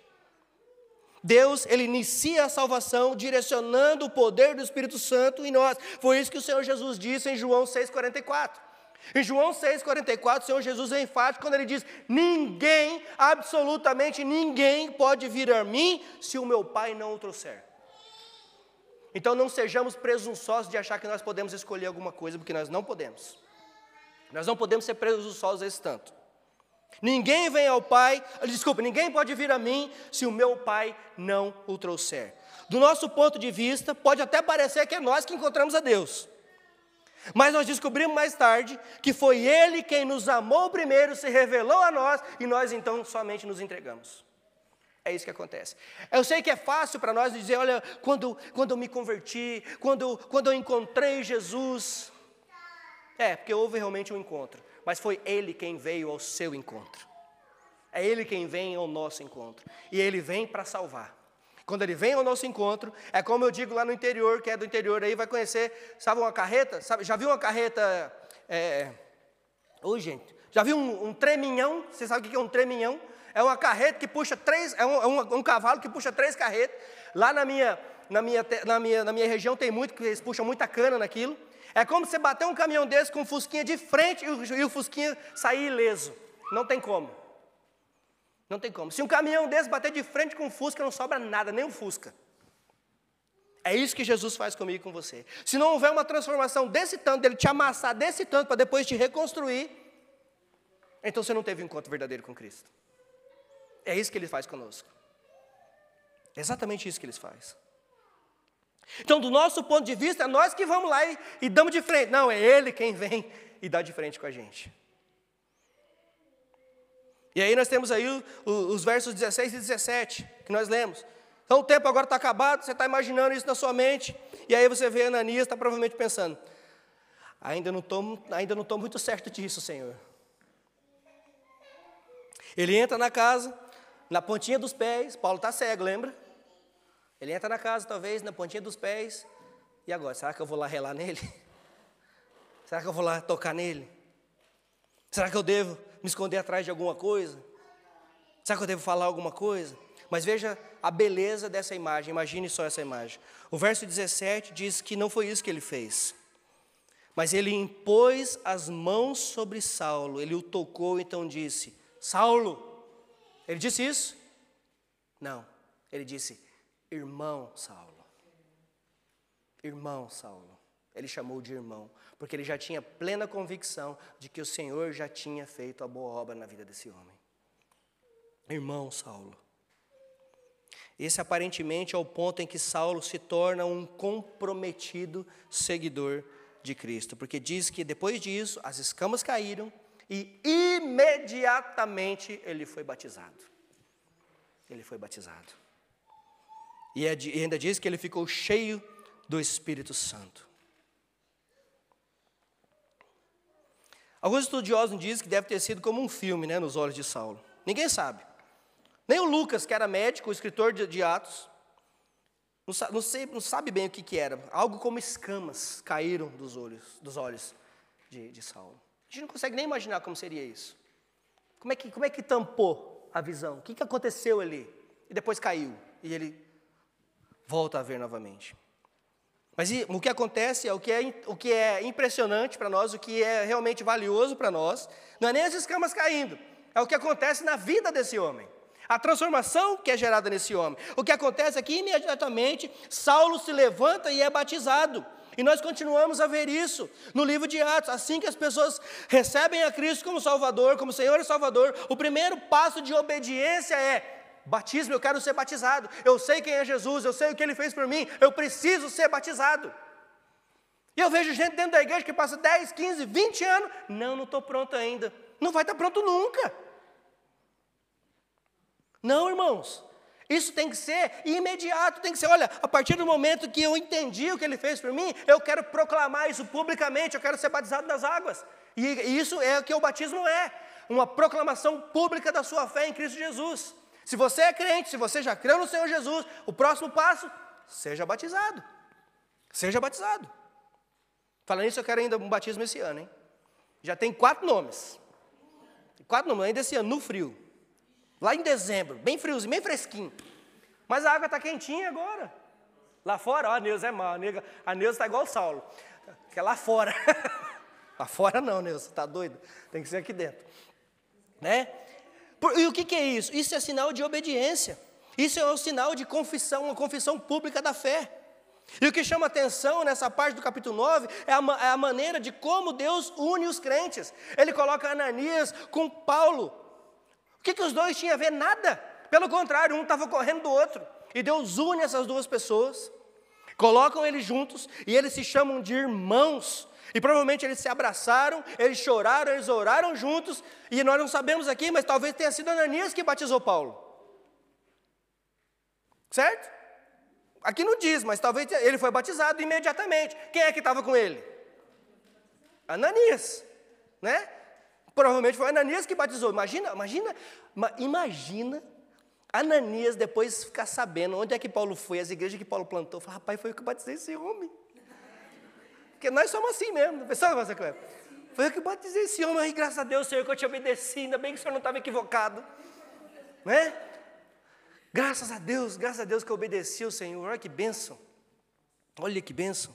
Deus, Ele inicia a salvação direcionando o poder do Espírito Santo em nós. Foi isso que o Senhor Jesus disse em João 6,44. Em João 6,44, o Senhor Jesus é enfático quando Ele diz, ninguém, absolutamente ninguém pode vir a mim se o meu Pai não o trouxer. Então não sejamos presunçosos de achar que nós podemos escolher alguma coisa, porque nós não podemos. Nós não podemos ser presunçosos a esse tanto. Ninguém vem ao Pai, ninguém pode vir a mim se o meu Pai não o trouxer. Do nosso ponto de vista, pode até parecer que é nós que encontramos a Deus. Mas nós descobrimos mais tarde que foi Ele quem nos amou primeiro, se revelou a nós e nós então somente nos entregamos. É isso que acontece. Eu sei que é fácil para nós dizer, olha, quando eu me converti, quando eu encontrei Jesus. Porque houve realmente um encontro. Mas foi Ele quem veio ao seu encontro. É Ele quem vem ao nosso encontro. E Ele vem para salvar. Quando ele vem ao nosso encontro, é como eu digo lá no interior, quem é do interior aí vai conhecer, sabe uma carreta? Sabe, já viu uma carreta, Oi, gente, já viu um treminhão? Você sabe o que é um treminhão? É uma carreta que puxa três, um cavalo que puxa 3 carretas. Lá na minha região tem muito, que eles puxam muita cana naquilo. É como você bater um caminhão desse com um fusquinha de frente e o fusquinha sair ileso. Não tem como. Não tem como. Se um caminhão desse bater de frente com um fusca, não sobra nada, nem um fusca. É isso que Jesus faz comigo e com você. Se não houver uma transformação desse tanto, dele te amassar desse tanto para depois te reconstruir, então você não teve um encontro verdadeiro com Cristo. É isso que Ele faz conosco. É exatamente isso que Ele faz. Então, do nosso ponto de vista, é nós que vamos lá e damos de frente. Não, é Ele quem vem e dá de frente com a gente. E aí nós temos aí os versos 16 e 17, que nós lemos. Então o tempo agora está acabado, você está imaginando isso na sua mente, e aí você vê Ananias, está provavelmente pensando, ainda não estou muito certo disso, Senhor. Ele entra na casa, na pontinha dos pés, Paulo está cego, lembra? Ele entra na casa, talvez, na pontinha dos pés, e agora, será que eu vou lá relar nele? Será que eu vou lá tocar nele? Será que eu devo me esconder atrás de alguma coisa? Será que eu devo falar alguma coisa? Mas veja a beleza dessa imagem, imagine só essa imagem. O verso 17 diz que não foi isso que ele fez. Mas ele impôs as mãos sobre Saulo, ele o tocou, então disse, Saulo. Ele disse isso? Não, ele disse, irmão Saulo. Irmão Saulo. Ele chamou de irmão, porque ele já tinha plena convicção de que o Senhor já tinha feito a boa obra na vida desse homem. Irmão Saulo. Esse aparentemente é o ponto em que Saulo se torna um comprometido seguidor de Cristo, porque diz que depois disso as escamas caíram e imediatamente ele foi batizado. Ele foi batizado. E ainda diz que ele ficou cheio do Espírito Santo. Alguns estudiosos dizem que deve ter sido como um filme, né, nos olhos de Saulo. Ninguém sabe. Nem o Lucas, que era médico, o escritor de Atos, não sabe bem o que era. Algo como escamas caíram dos olhos de Saulo. A gente não consegue nem imaginar como seria isso. Como é que tampou a visão? O que aconteceu ali? E depois caiu, e ele volta a ver novamente. Mas o que acontece, o que é impressionante para nós, o que é realmente valioso para nós, não é nem as escamas caindo, é o que acontece na vida desse homem. A transformação que é gerada nesse homem. O que acontece é que imediatamente Saulo se levanta e é batizado. E nós continuamos a ver isso no livro de Atos. Assim que as pessoas recebem a Cristo como Salvador, como Senhor e Salvador, o primeiro passo de obediência é batismo. Eu quero ser batizado, eu sei quem é Jesus, eu sei o que Ele fez por mim, eu preciso ser batizado. E eu vejo gente dentro da igreja que passa 10, 15, 20 anos, não estou pronto ainda. Não vai estar pronto nunca. Não, irmãos, isso tem que ser imediato, tem que ser, olha, a partir do momento que eu entendi o que Ele fez por mim, eu quero proclamar isso publicamente, eu quero ser batizado nas águas. E isso é o que o batismo é, uma proclamação pública da sua fé em Cristo Jesus. Se você é crente, se você já creu no Senhor Jesus, o próximo passo, seja batizado. Seja batizado. Falando nisso, eu quero ainda um batismo esse ano, hein? Já tem 4 nomes. 4 nomes, ainda esse ano, no frio. Lá em dezembro, bem friozinho, bem fresquinho. Mas a água está quentinha agora. Lá fora, ó, a Neuza é má. A Neuza está igual o Saulo. Que é lá fora. Lá fora não, Neuza, você está doido? Tem que ser aqui dentro. Né? E o que é isso? Isso é sinal de obediência. Isso é um sinal de confissão, uma confissão pública da fé. E o que chama atenção nessa parte do capítulo 9 é a maneira de como Deus une os crentes. Ele coloca Ananias com Paulo. O que os dois tinham a ver? Nada. Pelo contrário, um estava correndo do outro. E Deus une essas duas pessoas, colocam eles juntos e eles se chamam de irmãos. E provavelmente eles se abraçaram, eles choraram, eles oraram juntos. E nós não sabemos aqui, mas talvez tenha sido Ananias que batizou Paulo. Certo? Aqui não diz, mas talvez ele foi batizado imediatamente. Quem é que estava com ele? Ananias, né? Provavelmente foi Ananias que batizou. Imagina Ananias depois ficar sabendo onde é que Paulo foi, as igrejas que Paulo plantou, falou, rapaz, foi eu que batizei esse homem. Porque nós somos assim mesmo, pessoal, foi eu que batizei esse homem, aí graças a Deus, Senhor, que eu te obedeci, ainda bem que o Senhor não estava equivocado. Né? Graças a Deus que eu obedeci ao Senhor, olha que bênção. Olha que bênção.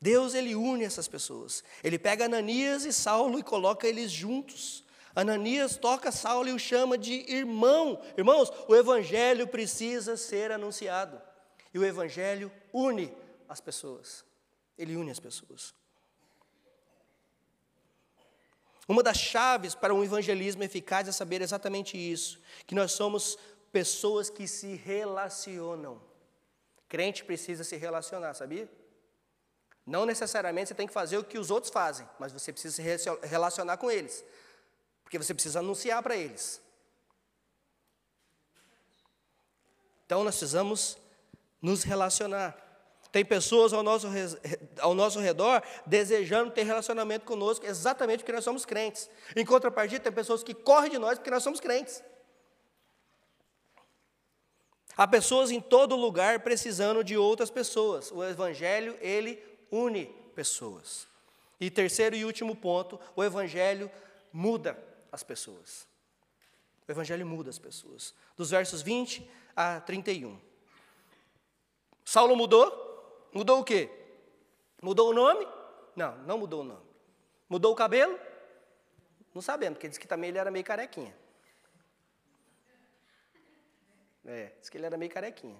Deus, Ele une essas pessoas. Ele pega Ananias e Saulo e coloca eles juntos. Ananias toca Saulo e o chama de irmão. Irmãos, o evangelho precisa ser anunciado. E o evangelho une as pessoas. Ele une as pessoas. Uma das chaves para um evangelismo eficaz é saber exatamente isso. Que nós somos pessoas que se relacionam. Crente precisa se relacionar, sabia? Não necessariamente você tem que fazer o que os outros fazem, mas você precisa se relacionar com eles. Porque você precisa anunciar para eles. Então nós precisamos nos relacionar. Tem pessoas ao nosso redor desejando ter relacionamento conosco exatamente porque nós somos crentes. Em contrapartida, tem pessoas que correm de nós porque nós somos crentes. Há pessoas em todo lugar precisando de outras pessoas. O evangelho, ele une pessoas. E terceiro e último ponto, o evangelho muda as pessoas. O evangelho muda as pessoas. Dos versos 20 a 31. Saulo mudou? Mudou o quê? Mudou o nome? Não, não mudou o nome. Mudou o cabelo? Não sabemos, porque diz que também ele era meio carequinha. Diz que ele era meio carequinha.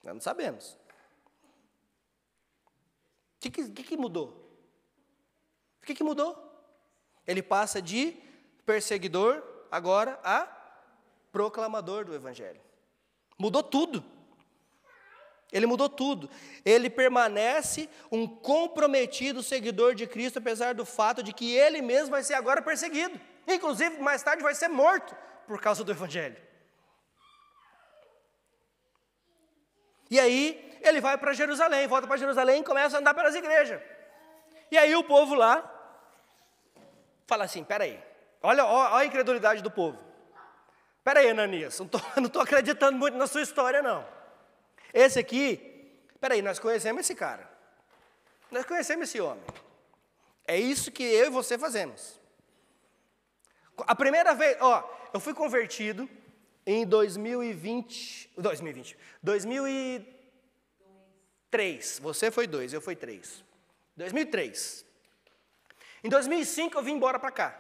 Nós não sabemos. O que mudou? O que mudou? Ele passa de perseguidor agora a proclamador do evangelho. Mudou tudo. Ele mudou tudo. Ele permanece um comprometido seguidor de Cristo, apesar do fato de que ele mesmo vai ser agora perseguido. Inclusive, mais tarde vai ser morto por causa do evangelho. E aí, ele vai para Jerusalém, volta para Jerusalém e começa a andar pelas igrejas. E aí o povo lá fala assim, peraí, olha a incredulidade do povo. Peraí, Ananias, não estou acreditando muito na sua história, não. Esse aqui, peraí, nós conhecemos esse cara. Nós conhecemos esse homem. É isso que eu e você fazemos. A primeira vez, eu fui convertido em 2003. Você foi 2, eu fui 3. 2003. Em 2005 eu vim embora para cá.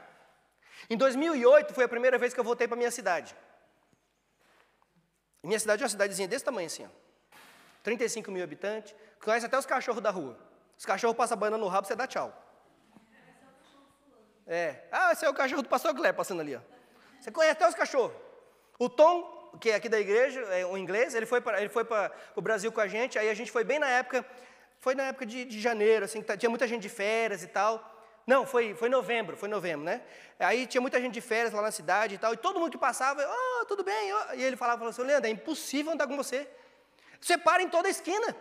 Em 2008 foi a primeira vez que eu voltei para minha cidade. Minha cidade é uma cidadezinha desse tamanho assim, 35 mil habitantes. Conhece até os cachorros da rua. Os cachorros passam banana no rabo, você dá tchau. Esse é o cachorro do pastor Clé passando ali, Você conhece até os cachorros. O Tom, que é aqui da igreja, é um inglês, ele foi para o Brasil com a gente, aí a gente foi bem na época, de janeiro, assim, tinha muita gente de férias e tal. Não, foi novembro, né? Aí tinha muita gente de férias lá na cidade e tal, e todo mundo que passava, tudo bem, e ele falava assim, Leandro, é impossível andar com você. Você para em toda a esquina.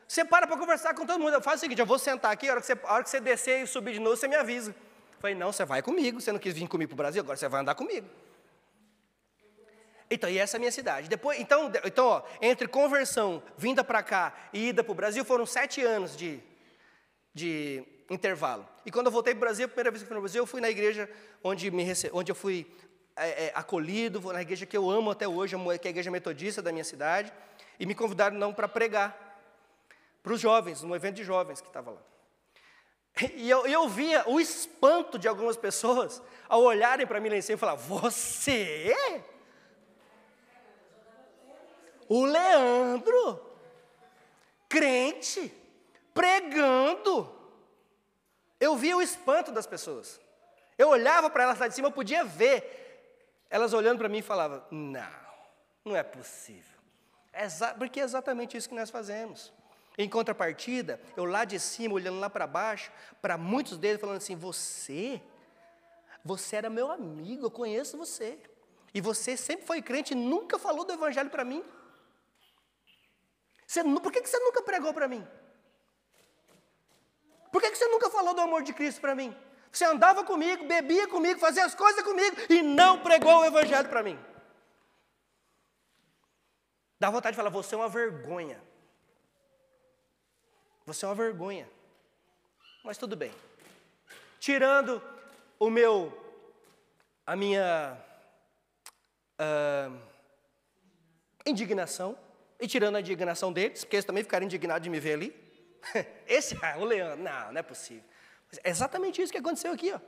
Você para conversar com todo mundo. Eu faço o seguinte, eu vou sentar aqui, a hora que você descer e subir de novo, você me avisa. Eu falei, não, você vai comigo, você não quis vir comigo para o Brasil, agora você vai andar comigo. Então, e essa é a minha cidade. Depois, então entre conversão, vinda para cá e ida para o Brasil, foram 7 anos de intervalo. E quando eu voltei para o Brasil, a primeira vez que eu fui no Brasil, eu fui na igreja onde eu fui acolhido, na igreja que eu amo até hoje, que é a igreja metodista da minha cidade, e me convidaram para pregar para os jovens, num evento de jovens que estava lá. E eu via o espanto de algumas pessoas ao olharem para mim lá em cima e falar, você? O Leandro, crente, pregando. Eu via o espanto das pessoas. Eu olhava para elas lá de cima, eu podia ver elas olhando para mim e falavam, não é possível. Porque é exatamente isso que nós fazemos. Em contrapartida, eu lá de cima, olhando lá para baixo, para muitos deles falando assim, você era meu amigo, eu conheço você. E você sempre foi crente e nunca falou do evangelho para mim. Por que você nunca pregou para mim? Por que você nunca falou do amor de Cristo para mim? Você andava comigo, bebia comigo, fazia as coisas comigo e não pregou o evangelho para mim. Dá vontade de falar, você é uma vergonha. Você é uma vergonha. Mas tudo bem. Tirando a minha indignação, e tirando a indignação deles, porque eles também ficaram indignados de me ver ali. O Leandro, não é possível. Mas é exatamente isso que aconteceu aqui, ó.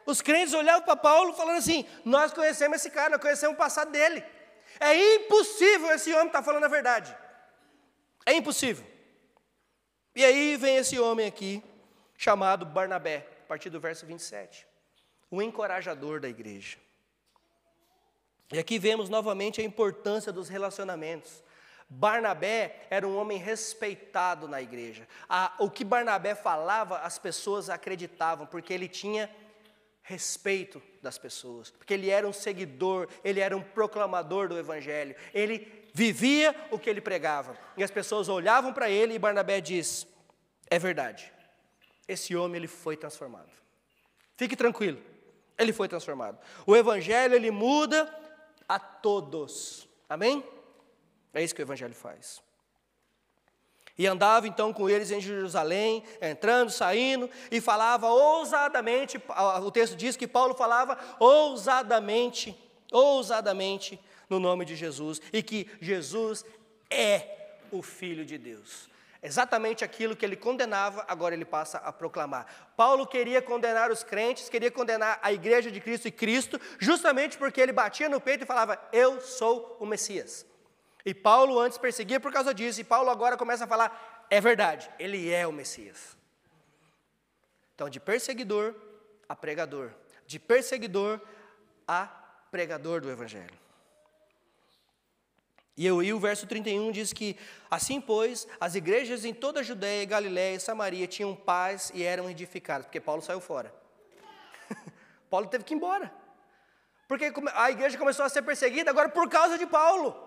Os crentes olhavam para Paulo falando assim, nós conhecemos esse cara, nós conhecemos o passado dele. É impossível esse homem estar falando a verdade. É impossível. E aí vem esse homem aqui, chamado Barnabé, a partir do verso 27. O encorajador da igreja. E aqui vemos novamente a importância dos relacionamentos. Barnabé era um homem respeitado na igreja. O que Barnabé falava, as pessoas acreditavam, porque ele tinha respeito das pessoas, porque ele era um seguidor, ele era um proclamador do evangelho, ele vivia o que ele pregava, e as pessoas olhavam para ele, e Barnabé diz, é verdade, esse homem ele foi transformado, fique tranquilo, ele foi transformado, o evangelho ele muda a todos, amém? É isso que o evangelho faz. E andava então com eles em Jerusalém, entrando, saindo, e falava ousadamente, o texto diz que Paulo falava ousadamente no nome de Jesus, e que Jesus é o Filho de Deus. Exatamente aquilo que ele condenava, agora ele passa a proclamar. Paulo queria condenar os crentes, queria condenar a igreja de Cristo e Cristo, justamente porque ele batia no peito e falava, eu sou o Messias. E Paulo antes perseguia por causa disso, e Paulo agora começa a falar, é verdade, ele é o Messias. Então, de perseguidor a pregador, de perseguidor a pregador do Evangelho. E o verso 31 diz que, assim pois, as igrejas em toda a Judéia, Galiléia e Samaria tinham paz e eram edificadas, porque Paulo saiu fora. Paulo teve que ir embora, porque a igreja começou a ser perseguida agora por causa de Paulo.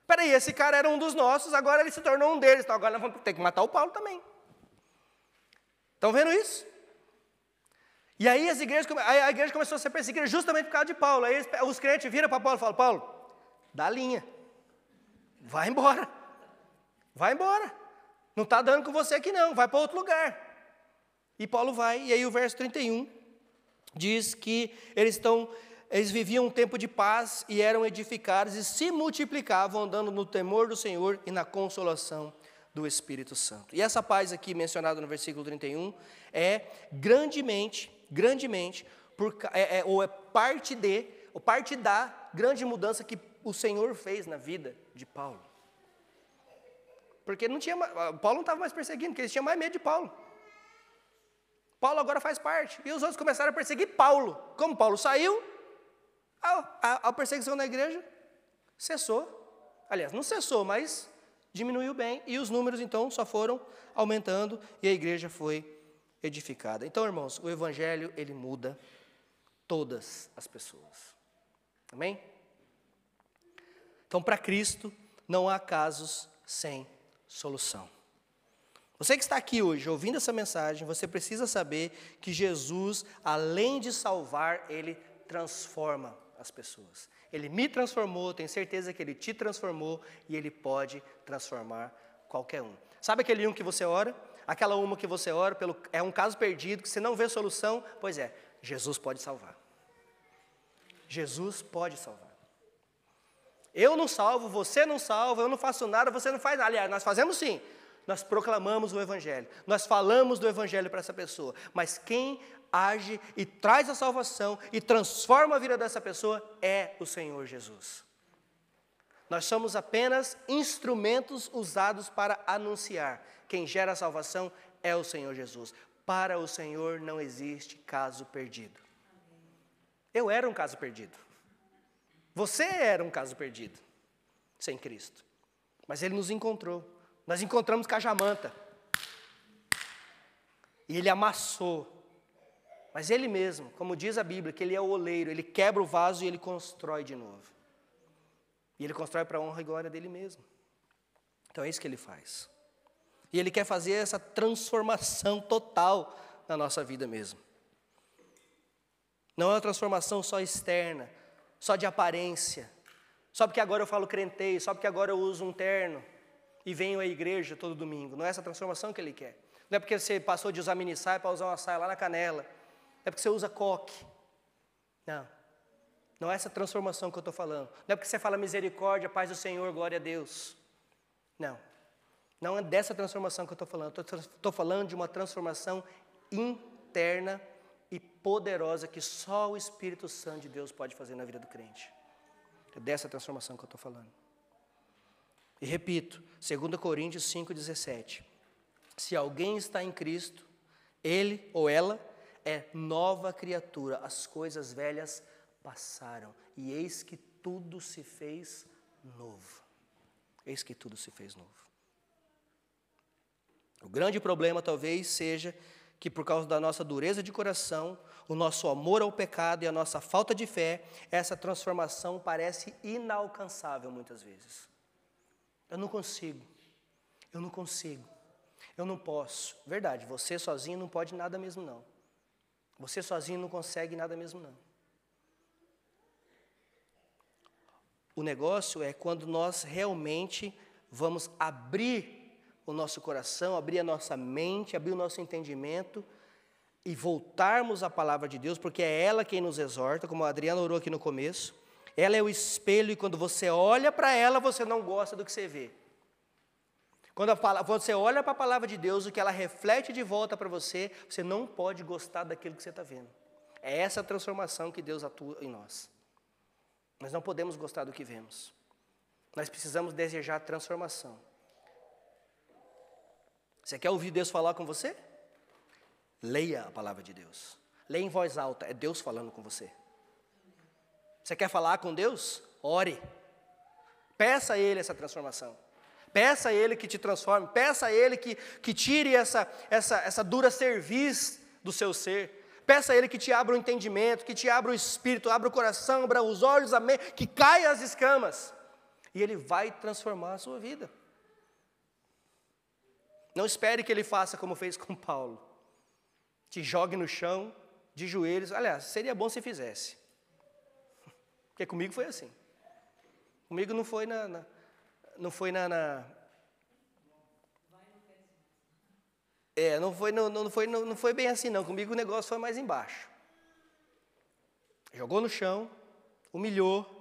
Peraí, esse cara era um dos nossos, agora ele se tornou um deles, então agora nós vamos ter que matar o Paulo também. Estão vendo isso? E aí a igreja começou a ser perseguida justamente por causa de Paulo. Aí os crentes viram para Paulo e falam, Paulo, dá a linha, vai embora, não está dando com você aqui não, vai para outro lugar. E Paulo vai, e aí o verso 31 diz que eles viviam um tempo de paz e eram edificados e se multiplicavam andando no temor do Senhor e na consolação do Espírito Santo. E essa paz aqui mencionada no versículo 31 é parte da grande mudança que o Senhor fez na vida de Paulo. Porque Paulo não estava mais perseguindo, porque eles tinham mais medo de Paulo. Paulo agora faz parte. E os outros começaram a perseguir Paulo. Como Paulo saiu, a perseguição na igreja cessou. Aliás, não cessou, mas diminuiu bem. E os números, então, só foram aumentando e a igreja foi edificada. Então, irmãos, o evangelho, ele muda todas as pessoas. Amém? Então, para Cristo, não há casos sem solução. Você que está aqui hoje, ouvindo essa mensagem, você precisa saber que Jesus, além de salvar, Ele transforma as pessoas. Ele me transformou, tenho certeza que Ele te transformou e Ele pode transformar qualquer um. Sabe aquele um que você ora? Aquela uma que você ora, é um caso perdido, que você não vê solução? Pois é, Jesus pode salvar. Jesus pode salvar. Eu não salvo, você não salva, eu não faço nada, você não faz nada. Aliás, nós fazemos sim. Nós proclamamos o Evangelho, nós falamos do Evangelho para essa pessoa, mas quem age e traz a salvação e transforma a vida dessa pessoa é o Senhor Jesus. Nós somos apenas instrumentos usados para anunciar. Quem gera a salvação é o Senhor Jesus. Para o Senhor não existe caso perdido. Eu era um caso perdido. Você era um caso perdido, sem Cristo. Mas Ele nos encontrou. Nós encontramos Cajamanta. E Ele amassou. Mas Ele mesmo, como diz a Bíblia, que Ele é o oleiro, Ele quebra o vaso e Ele constrói de novo. E Ele constrói para a honra e glória dEle mesmo. Então é isso que Ele faz. E Ele quer fazer essa transformação total na nossa vida mesmo. Não é uma transformação só externa, só de aparência, só porque agora eu falo crentei, só porque agora eu uso um terno e venho à igreja todo domingo. Não é essa transformação que Ele quer. Não é porque você passou de usar mini saia para usar uma saia lá na canela. Não é porque você usa coque. Não. Não é essa transformação que eu estou falando. Não é porque você fala misericórdia, paz do Senhor, glória a Deus. Não. Não é dessa transformação que eu estou falando. Estou falando de uma transformação interna e poderosa que só o Espírito Santo de Deus pode fazer na vida do crente. É dessa transformação que eu estou falando. E repito, 2 Coríntios 5,17. Se alguém está em Cristo, ele ou ela é nova criatura. As coisas velhas passaram e eis que tudo se fez novo. Eis que tudo se fez novo. O grande problema talvez seja que por causa da nossa dureza de coração, o nosso amor ao pecado e a nossa falta de fé, essa transformação parece inalcançável muitas vezes. Eu não consigo, eu não posso. Verdade, você sozinho não pode nada mesmo não. Você sozinho não consegue nada mesmo não. O negócio é quando nós realmente vamos abrir o nosso coração, abrir a nossa mente, abrir o nosso entendimento e voltarmos à palavra de Deus, porque é ela quem nos exorta, como a Adriana orou aqui no começo. Ela é o espelho e quando você olha para ela, você não gosta do que você vê. Quando você olha para a palavra de Deus, o que ela reflete de volta para você, você não pode gostar daquilo que você está vendo. É essa transformação que Deus atua em nós. Nós não podemos gostar do que vemos. Nós precisamos desejar transformação. Você quer ouvir Deus falar com você? Leia a palavra de Deus. Leia em voz alta, é Deus falando com você. Você quer falar com Deus? Ore. Peça a Ele essa transformação. Peça a Ele que te transforme. Peça a Ele que tire essa dura cerviz do seu ser. Peça a Ele que te abra o entendimento, que te abra o espírito, abra o coração, abra os olhos, a mente, que caia as escamas. E Ele vai transformar a sua vida. Não espere que Ele faça como fez com Paulo. Te jogue no chão, de joelhos. Aliás, seria bom se fizesse. Porque comigo foi assim. Comigo não foi não foi bem assim não. Comigo o negócio foi mais embaixo. Jogou no chão, humilhou.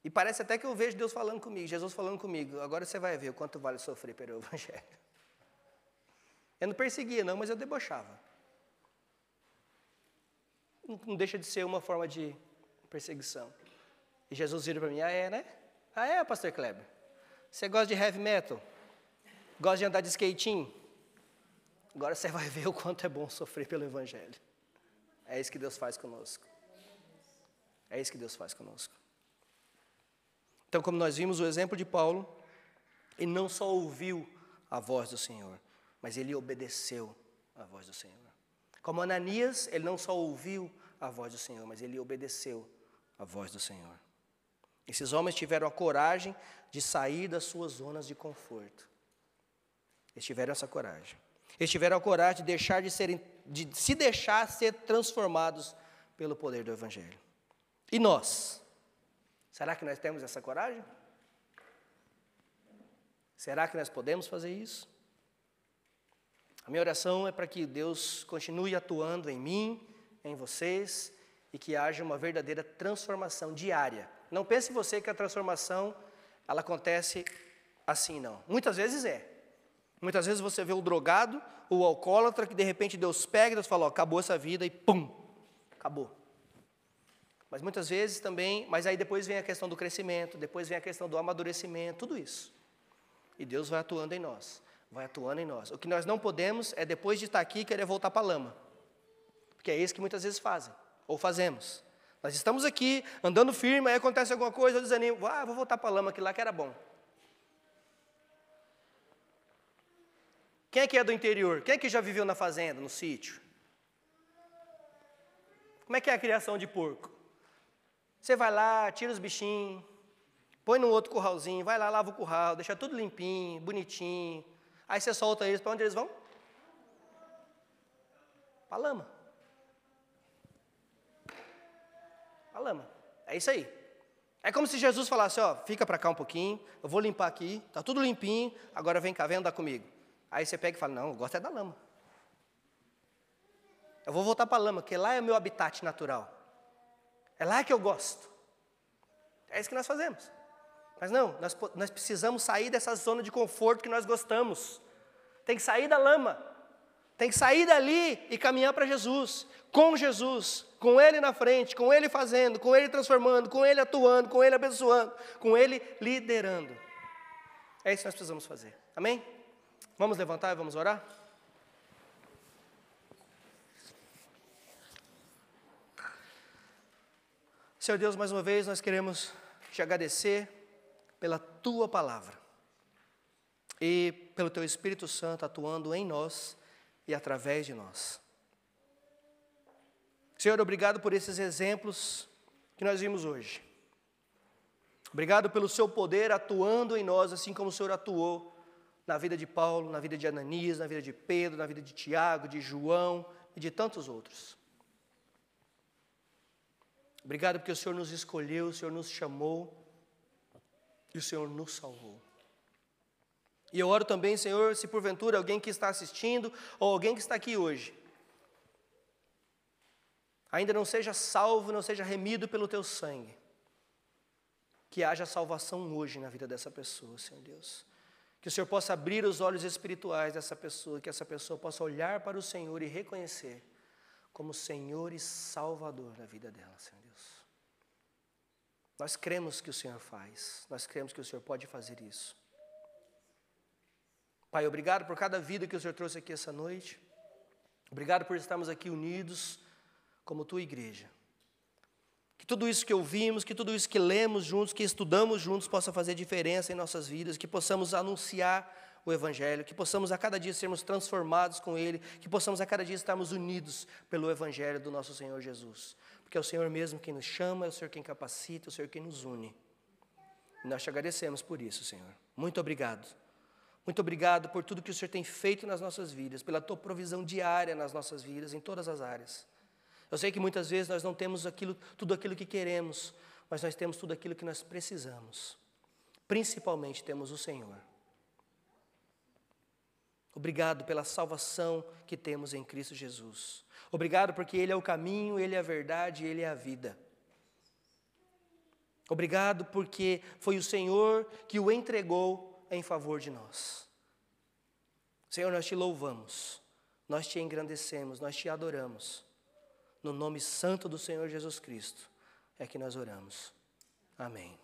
E parece até que eu vejo Deus falando comigo, Jesus falando comigo. Agora você vai ver o quanto vale sofrer pelo Evangelho. Eu não perseguia não, mas eu debochava. Não deixa de ser uma forma de perseguição. E Jesus vira para mim, né? Pastor Kleber? Você gosta de heavy metal? Gosta de andar de skatinho? Agora você vai ver o quanto é bom sofrer pelo Evangelho. É isso que Deus faz conosco. É isso que Deus faz conosco. Então, como nós vimos o exemplo de Paulo, ele não só ouviu a voz do Senhor, mas ele obedeceu a voz do Senhor. Como Ananias, ele não só ouviu a voz do Senhor, mas ele obedeceu a voz do Senhor. Esses homens tiveram a coragem de sair das suas zonas de conforto. Eles tiveram essa coragem. Eles tiveram a coragem de se deixar ser transformados pelo poder do Evangelho. E nós? Será que nós temos essa coragem? Será que nós podemos fazer isso? A minha oração é para que Deus continue atuando em mim, em vocês, e que haja uma verdadeira transformação diária. Não pense você que a transformação, ela acontece assim, não. Muitas vezes é. Muitas vezes você vê o drogado, o alcoólatra, que de repente Deus pega e Deus fala, acabou essa vida e pum, acabou. Mas muitas vezes também, mas aí depois vem a questão do crescimento, depois vem a questão do amadurecimento, tudo isso. E Deus vai atuando em nós, vai atuando em nós. O que nós não podemos é depois de estar aqui querer voltar para a lama. Porque é isso que muitas vezes fazem, ou fazemos. Nós estamos aqui, andando firme, aí acontece alguma coisa, eu desanimo, vou voltar para a lama, aquilo lá que era bom. Quem é do interior? Quem é que já viveu na fazenda, no sítio? Como é que é a criação de porco? Você vai lá, tira os bichinhos, põe num outro curralzinho, vai lá, lava o curral, deixa tudo limpinho, bonitinho. Aí você solta eles, para onde eles vão? Para a lama. A lama. É isso aí. É como se Jesus falasse, ó, fica para cá um pouquinho, eu vou limpar aqui, tá tudo limpinho, agora vem cá, vem andar comigo. Aí você pega e fala, não, eu gosto é da lama. Eu vou voltar para a lama, porque lá é o meu habitat natural. É lá que eu gosto. É isso que nós fazemos. Mas não, nós precisamos sair dessa zona de conforto que nós gostamos. Tem que sair da lama. Tem que sair dali e caminhar para Jesus, com Ele na frente, com Ele fazendo, com Ele transformando, com Ele atuando, com Ele abençoando, com Ele liderando. É isso que nós precisamos fazer. Amém? Vamos levantar e vamos orar? Senhor Deus, mais uma vez nós queremos te agradecer pela Tua palavra e pelo Teu Espírito Santo atuando em nós e através de nós. Senhor, obrigado por esses exemplos que nós vimos hoje. Obrigado pelo Seu poder atuando em nós, assim como o Senhor atuou na vida de Paulo, na vida de Ananias, na vida de Pedro, na vida de Tiago, de João e de tantos outros. Obrigado porque o Senhor nos escolheu, o Senhor nos chamou e o Senhor nos salvou. E eu oro também, Senhor, se porventura alguém que está assistindo ou alguém que está aqui hoje ainda não seja salvo, não seja remido pelo Teu sangue, que haja salvação hoje na vida dessa pessoa, Senhor Deus. Que o Senhor possa abrir os olhos espirituais dessa pessoa, que essa pessoa possa olhar para o Senhor e reconhecer como Senhor e Salvador da vida dela, Senhor Deus. Nós cremos que o Senhor faz, nós cremos que o Senhor pode fazer isso. Pai, obrigado por cada vida que o Senhor trouxe aqui essa noite. Obrigado por estarmos aqui unidos como Tua igreja. Que tudo isso que ouvimos, que tudo isso que lemos juntos, que estudamos juntos possa fazer diferença em nossas vidas, que possamos anunciar o Evangelho, que possamos a cada dia sermos transformados com Ele, que possamos a cada dia estarmos unidos pelo Evangelho do nosso Senhor Jesus. Porque é o Senhor mesmo quem nos chama, é o Senhor quem capacita, é o Senhor quem nos une. E nós te agradecemos por isso, Senhor. Muito obrigado. Muito obrigado por tudo que o Senhor tem feito nas nossas vidas, pela Tua provisão diária nas nossas vidas, em todas as áreas. Eu sei que muitas vezes nós não temos tudo aquilo que queremos, mas nós temos tudo aquilo que nós precisamos. Principalmente temos o Senhor. Obrigado pela salvação que temos em Cristo Jesus. Obrigado porque Ele é o caminho, Ele é a verdade, Ele é a vida. Obrigado porque foi o Senhor que o entregou em favor de nós. Senhor, nós te louvamos, nós te engrandecemos, nós te adoramos. No nome santo do Senhor Jesus Cristo é que nós oramos. Amém.